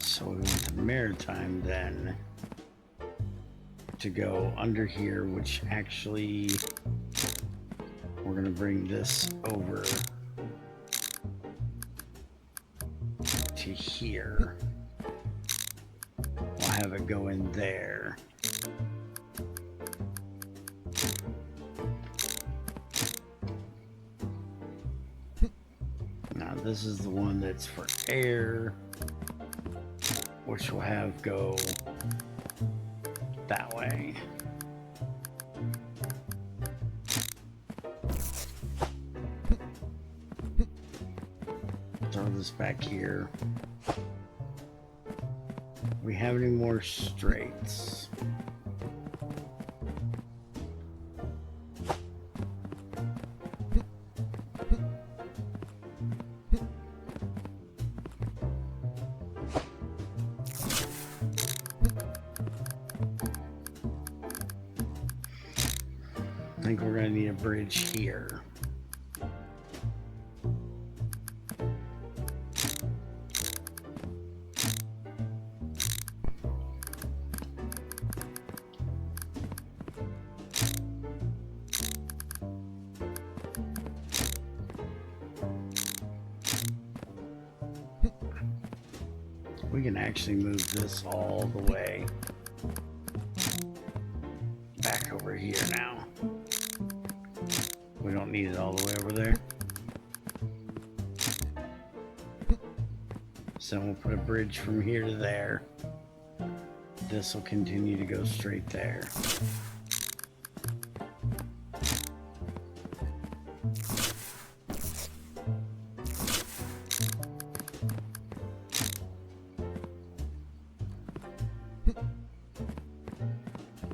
So we want the maritime then to go under here, which actually we're going to bring this over to here. We'll have it go in there. This is the one that's for air, which we'll have go that way. Throw this back here. We have any more straights? I think we're gonna need a bridge here. We can actually move this all the way back over here now. We don't need it all the way over there. So we'll put a bridge from here to there. This will continue to go straight there.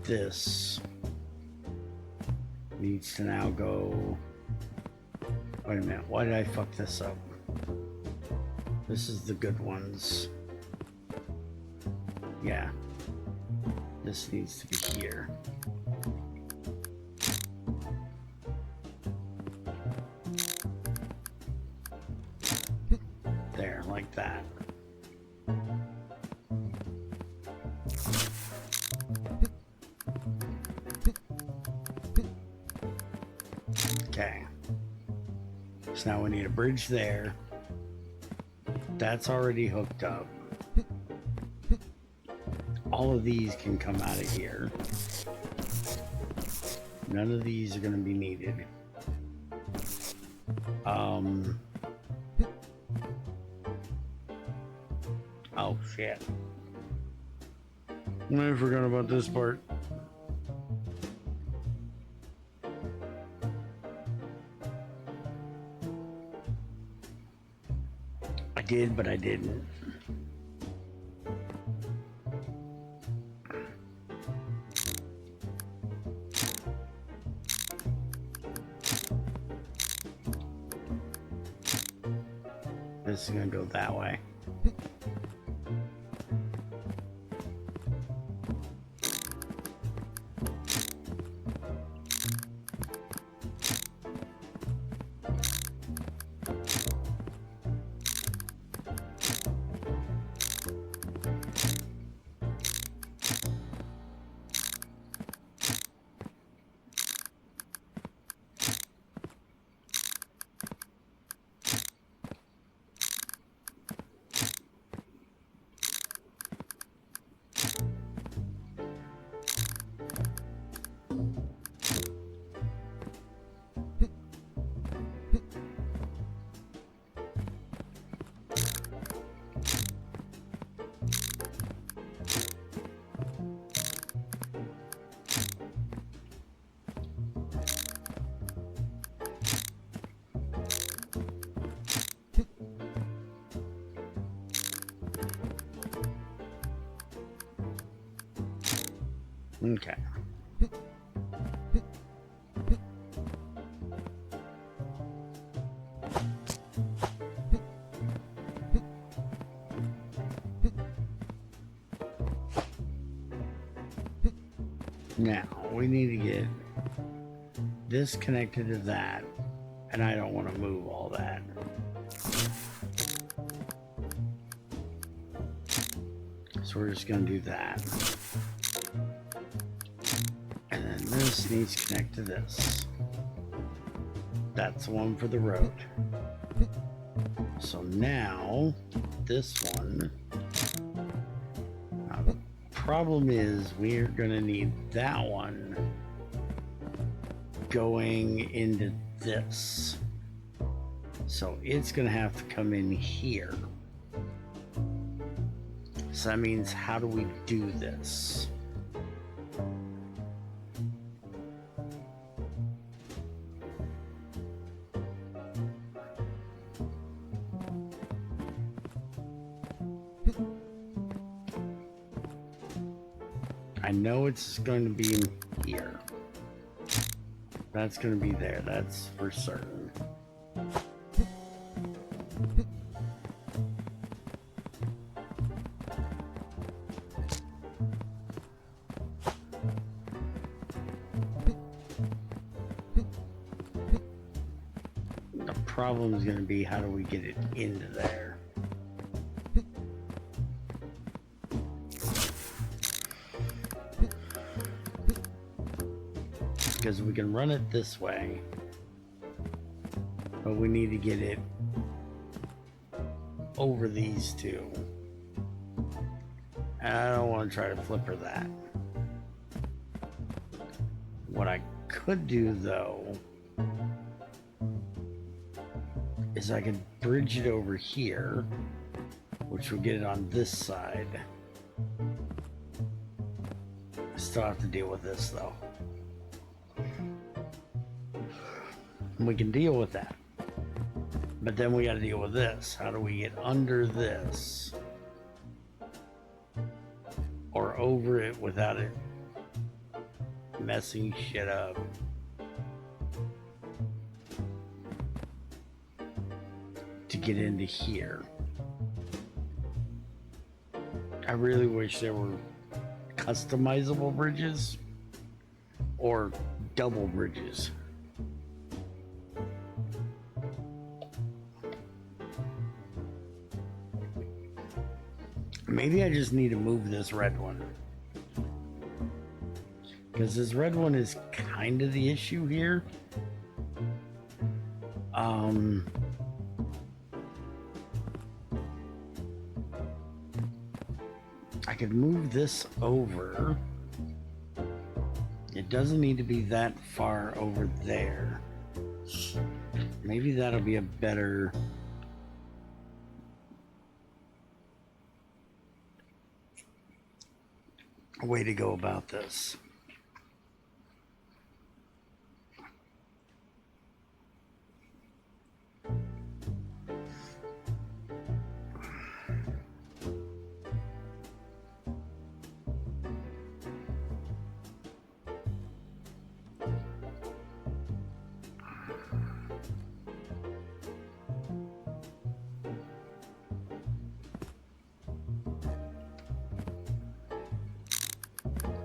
This needs to now go. Wait a minute, why did I fuck this up? This is the good ones. Yeah, this needs to be here. There, like that. Okay, so now we need a bridge there. That's already hooked up. All of these can come out of here. None of these are going to be needed. Oh shit. I forgot about this part. I did, but I didn't. This is gonna go that way. Okay. Now, we need to get this connected to that, and I don't want to move all that. So we're just going to do that. And then this needs to connect to this. That's the one for the road. So now, this one, now the problem is we're gonna need that one going into this. So it's going to have to come in here. So that means, how do we do this? I know it's going to be in here. That's going to be there. That's for certain. The problem is going to be, how do we get it into there? Because we can run it this way, but we need to get it over these two. And I don't want to try to flipper that. What I could do, though, is I could bridge it over here, which will get it on this side. I still have to deal with this, though. We can deal with that, but then we got to deal with this. How do we get under this or over it without it messing shit up? To get into here, I really wish there were customizable bridges or double bridges. Maybe I just need to move this red one, because this red one is kind of the issue here. I could move this over. It doesn't need to be that far over there. Maybe that'll be a better way to go about this.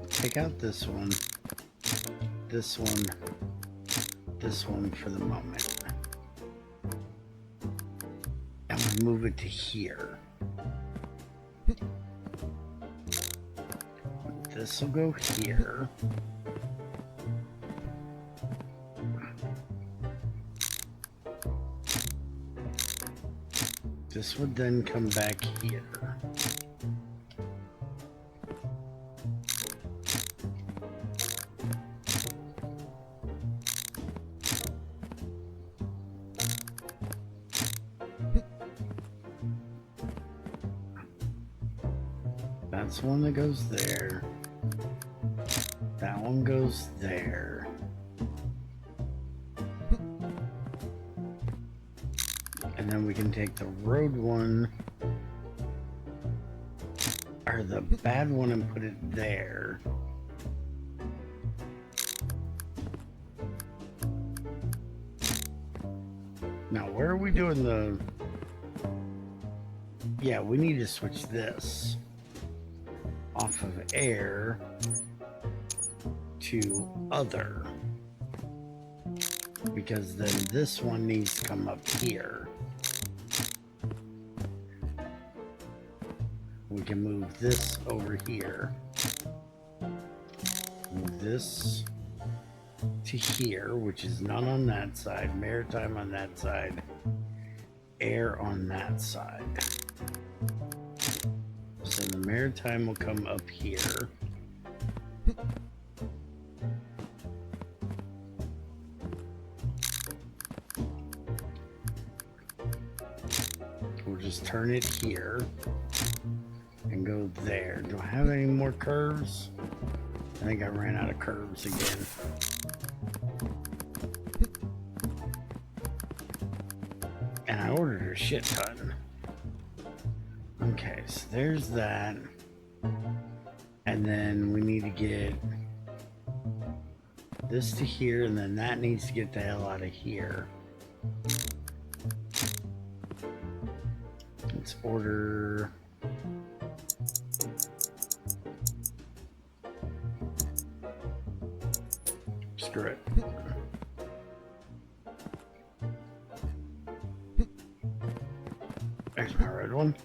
Take out this one for the moment, and we move it to here. This will go here. This would then come back here. That's one that goes there. That one goes there. And then we can take the road one, or the bad one, and put it there. Now, where are we doing the... Yeah, we need to switch this off of air to other, because then this one needs to come up here. We can move this over here, move this to here, which is none on that side, maritime on that side, air on that side. So the maritime will come up here. just turn it here and go there. Do I have any more curves? I think I ran out of curves again. And I ordered a shit ton. Okay, so there's that. And then we need to get this to here, and then that needs to get the hell out of here. Let's order. Screw it. There's my red one.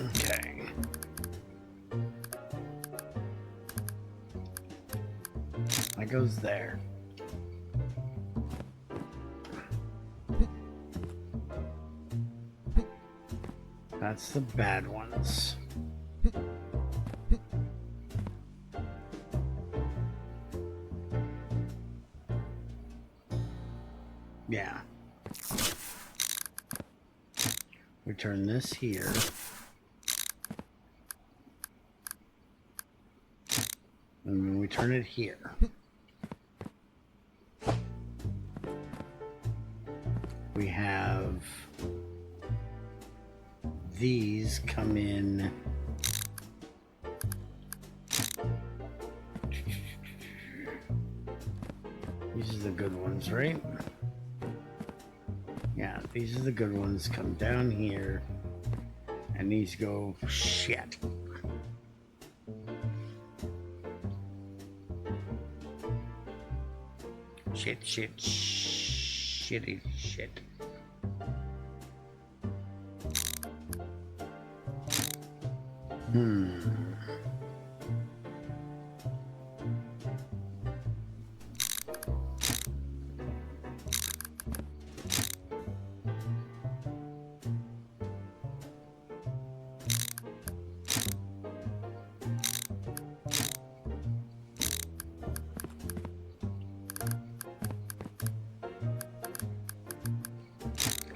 Okay. That goes there. That's the bad ones. Yeah. We turn this here. And then we turn it here. We have these come in. These are the good ones, right? Yeah, these are the good ones. Come down here. And these go shit. Shit, shitty shit.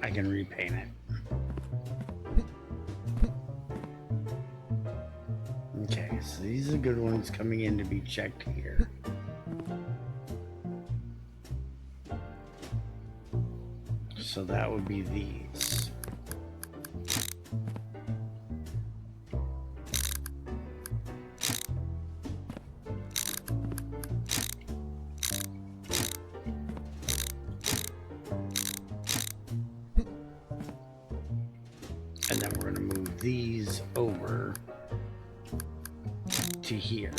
I can repaint it. Okay, so these are the good ones coming in to be checked here. So that would be these. And then we're going to move these over to here.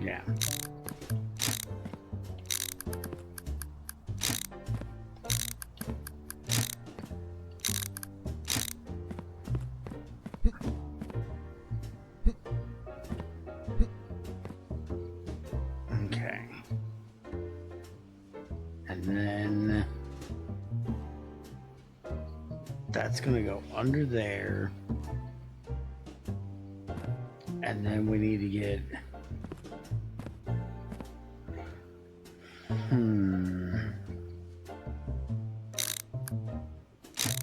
Yeah. Okay. And then that's going to go under there. And then we need to get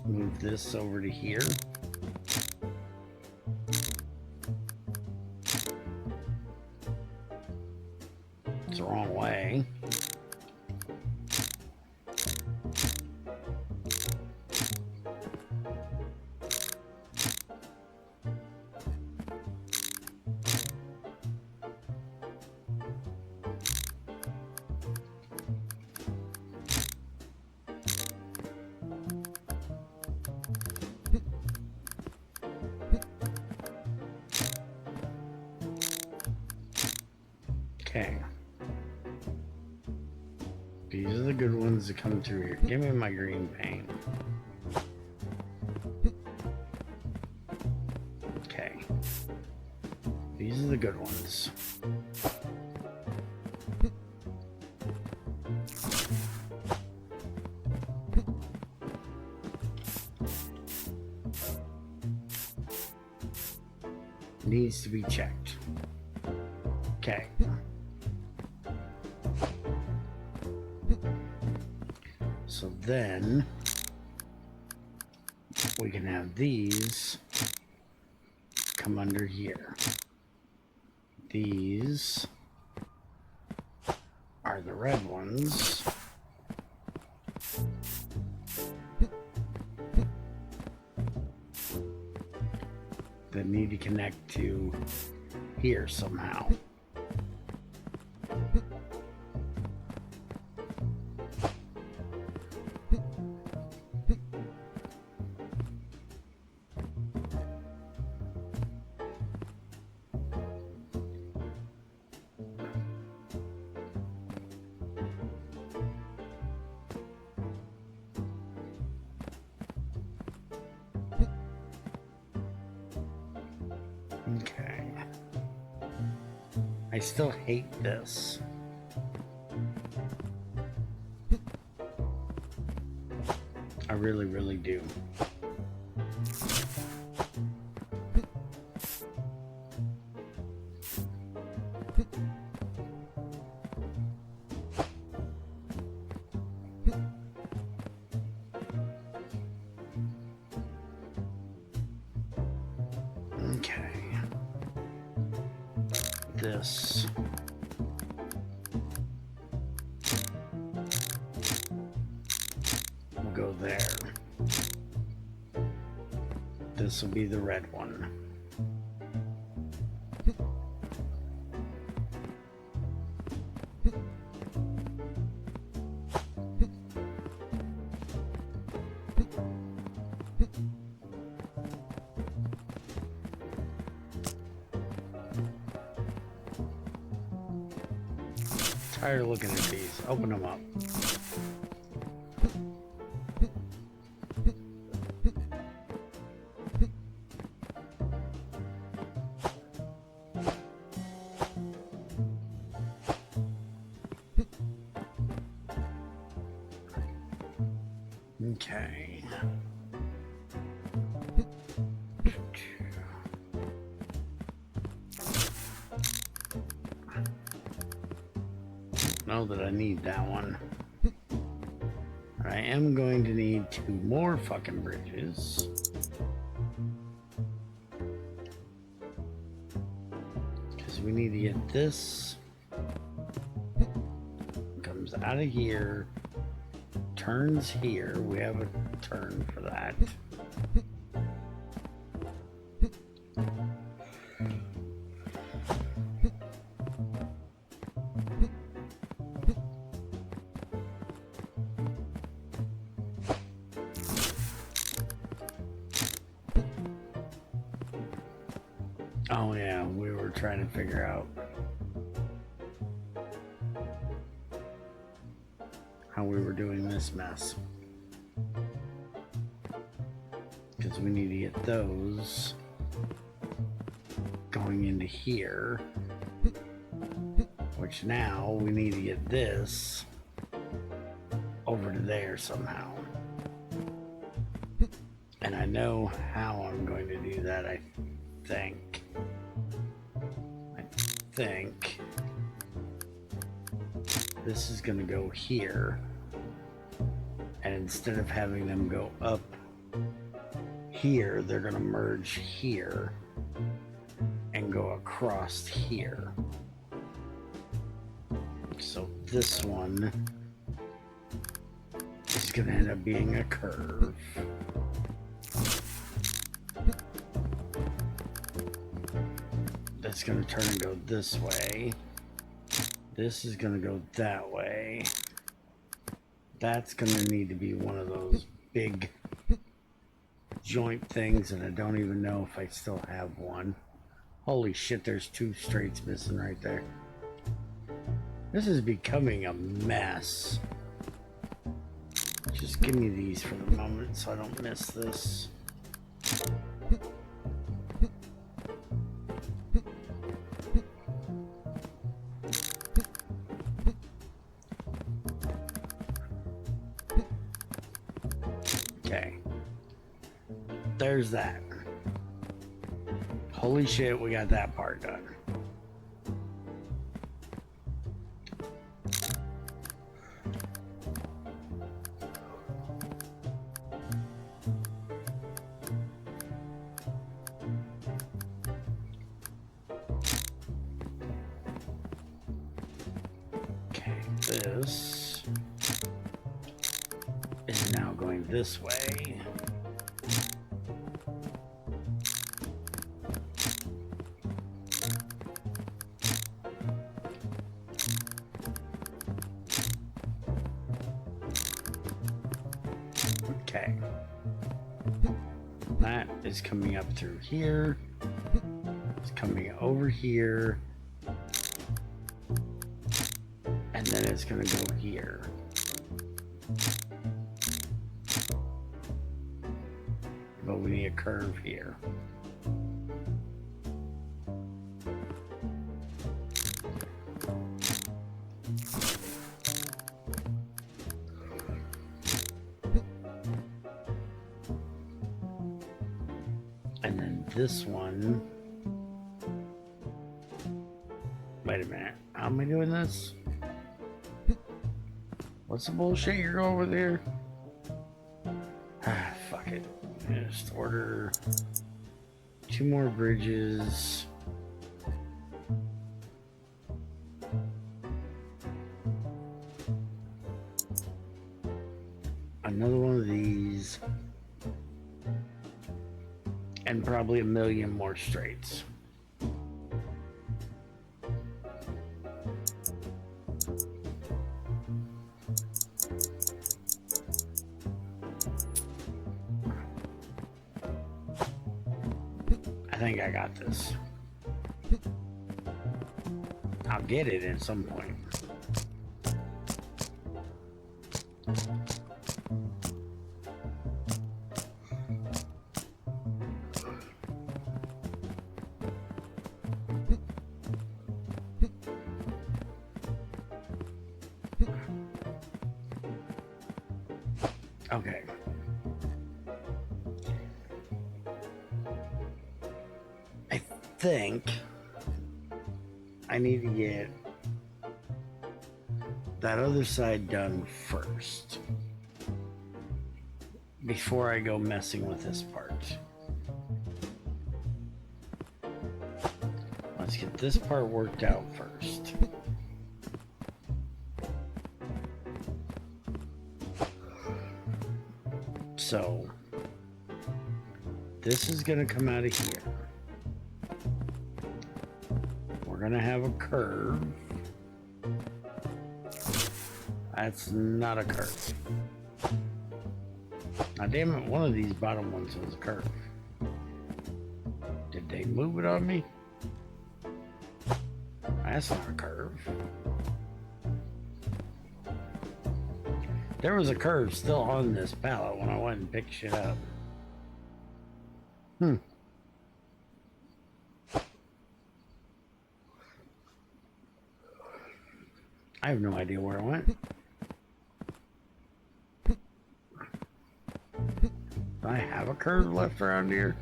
move this over to here. It's the wrong way. Okay. These are the good ones that come through here. Give me my green paint. Okay. These are the good ones. Needs to be checked. Okay. So then we can have these come under here. These are the red ones. That need to connect to here somehow. Okay. I still hate this. I really, really do. Okay. This. We'll go there. This will be the red one. Tired of looking at these. Open them up. Okay. Know that I need that one. I am going to need 2 more fucking bridges. Because we need to get this. Comes out of here. Turns here. We have a turn for that. Oh yeah, we were trying to figure out how we were doing this mess. Because we need to get those going into here. Which now we need to get this over to there somehow. And I know how I'm going to do that, I think. This is going to go here, and instead of having them go up here, they're going to merge here and go across here. So this one is going to end up being a curve. That's going to turn and go this way. This is going to go that way. That's going to need to be one of those big joint things, and I don't even know if I still have one. Holy shit, there's 2 straights missing right there. This is becoming a mess. Just give me these for the moment so I don't miss this. Okay. There's that. Holy shit, we got that part done. This is now going this way. Okay. That is coming up through here. It's coming over here. And then it's going to go here. But we need a curve here. And then this one. Wait a minute. How am I doing this? What's the bullshit? You're over there? Ah, fuck it. Just order 2 more bridges. Another one of these. And probably 1 million more straights. I think I got this. I'll get it at some point. Okay. I think I need to get that other side done first before I go messing with this part. Let's get this part worked out first. So this is going to come out of here. We're going to have a curve. That's not a curve. Now damn it, one of these bottom ones was a curve. Did they move it on me? That's not a curve. There was a curve still on this pallet when I went and picked shit up. I have no idea where it went. Do I have a curve left around here?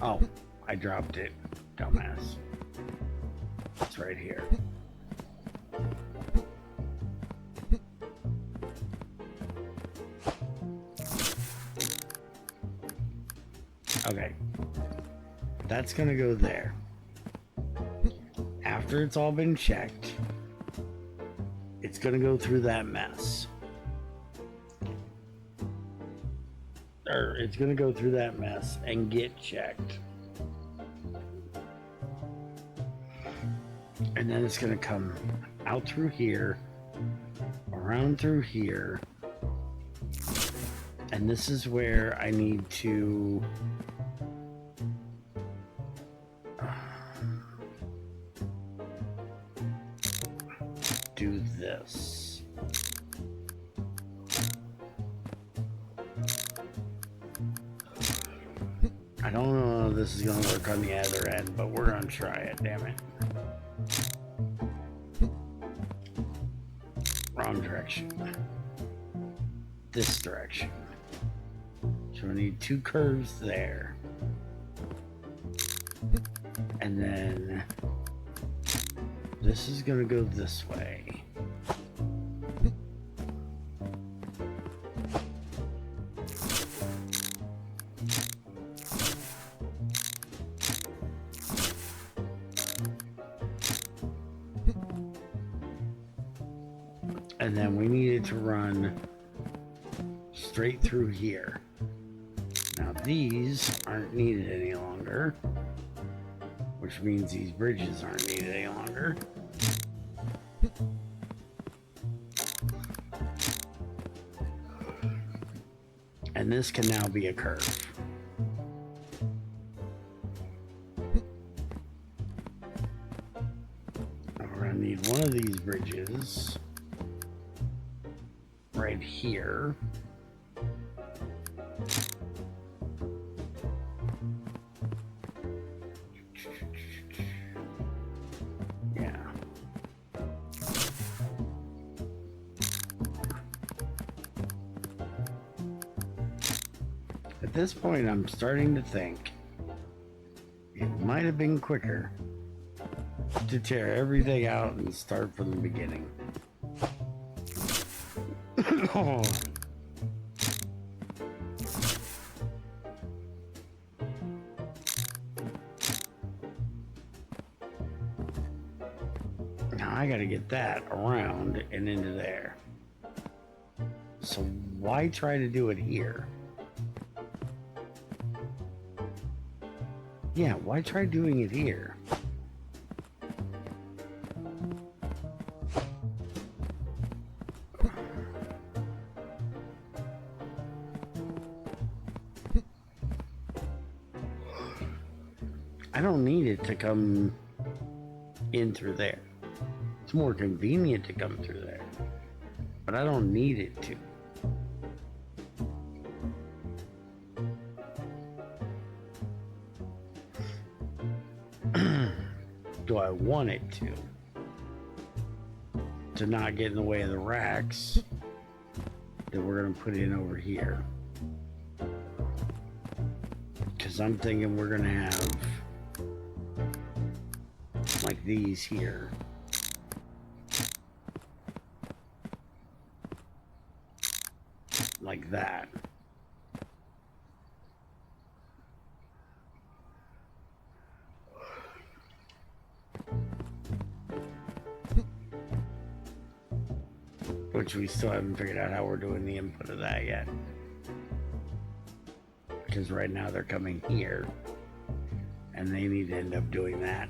Oh, I dropped it. Dumbass. It's right here. Okay. That's gonna go there. After it's all been checked, it's gonna go through that mess. Or it's gonna go through that mess and get checked. And then it's gonna come out through here, around through here. And this is where I need to don't know if this is going to work on the other end, but we're going to try it, damn it. Wrong direction. This direction. So we need 2 curves there. And then this is going to go this way. And then we needed to run straight through here. Now these aren't needed any longer, which means these bridges aren't needed any longer. And this can now be a curve. Now we're gonna need one of these bridges right here. Yeah. At this point, I'm starting to think it might have been quicker to tear everything out and start from the beginning. Oh. Now I gotta get that around and into there. So why try to do it here? Yeah, why try doing it here? I don't need it to come in through there. It's more convenient to come through there, but I don't need it to. Do I want it to not get in the way of the racks that we're going to put in over here? Because I'm thinking we're going to have like these here. Like that. Which we still haven't figured out how we're doing the input of that yet. Because right now they're coming here and they need to end up doing that.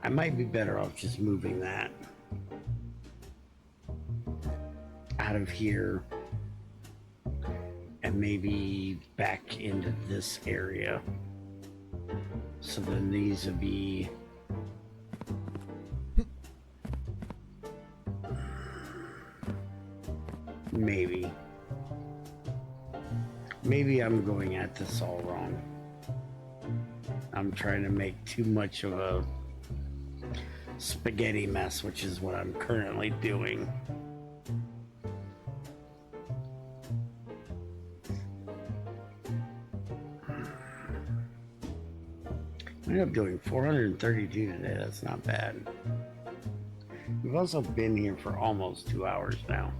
I might be better off just moving that out of here and maybe back into this area. So then these would be maybe I'm going at this all wrong. I'm trying to make too much of a spaghetti mess, which is what I'm currently doing. I ended up doing 432 today. That's not bad. We've also been here for almost 2 hours now.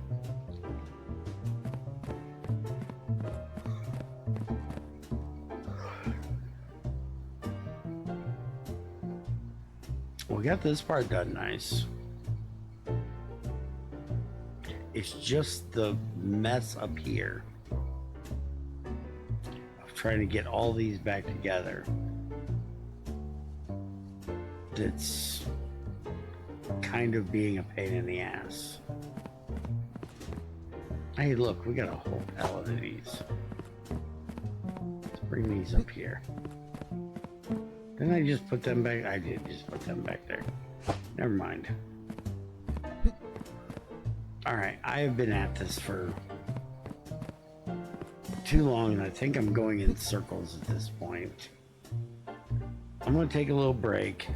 We got this part done nice. It's just the mess up here of trying to get all these back together that's kind of being a pain in the ass. Hey, look, we got a whole pallet of these. Let's bring these up here. Didn't I just put them back? I did just put them back there. Never mind. Alright, I have been at this for too long, and I think I'm going in circles at this point. I'm going to take a little break.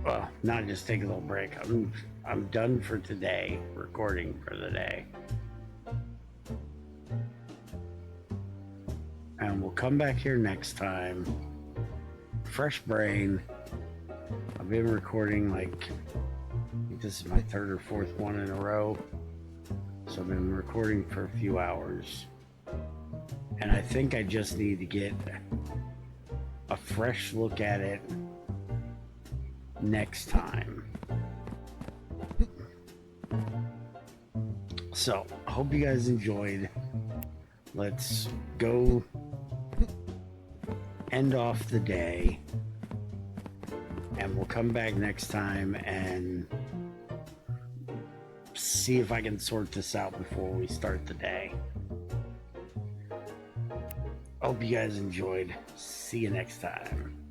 Well, not just take a little break. I'm done for today, recording for the day. And we'll come back here next time. Fresh brain. I've been recording I think this is my third or fourth one in a row. So I've been recording for a few hours. And I think I just need to get a fresh look at it next time. So, I hope you guys enjoyed. Let's go end off the day. And we'll come back next time and see if I can sort this out before we start the day. Hope you guys enjoyed. See you next time.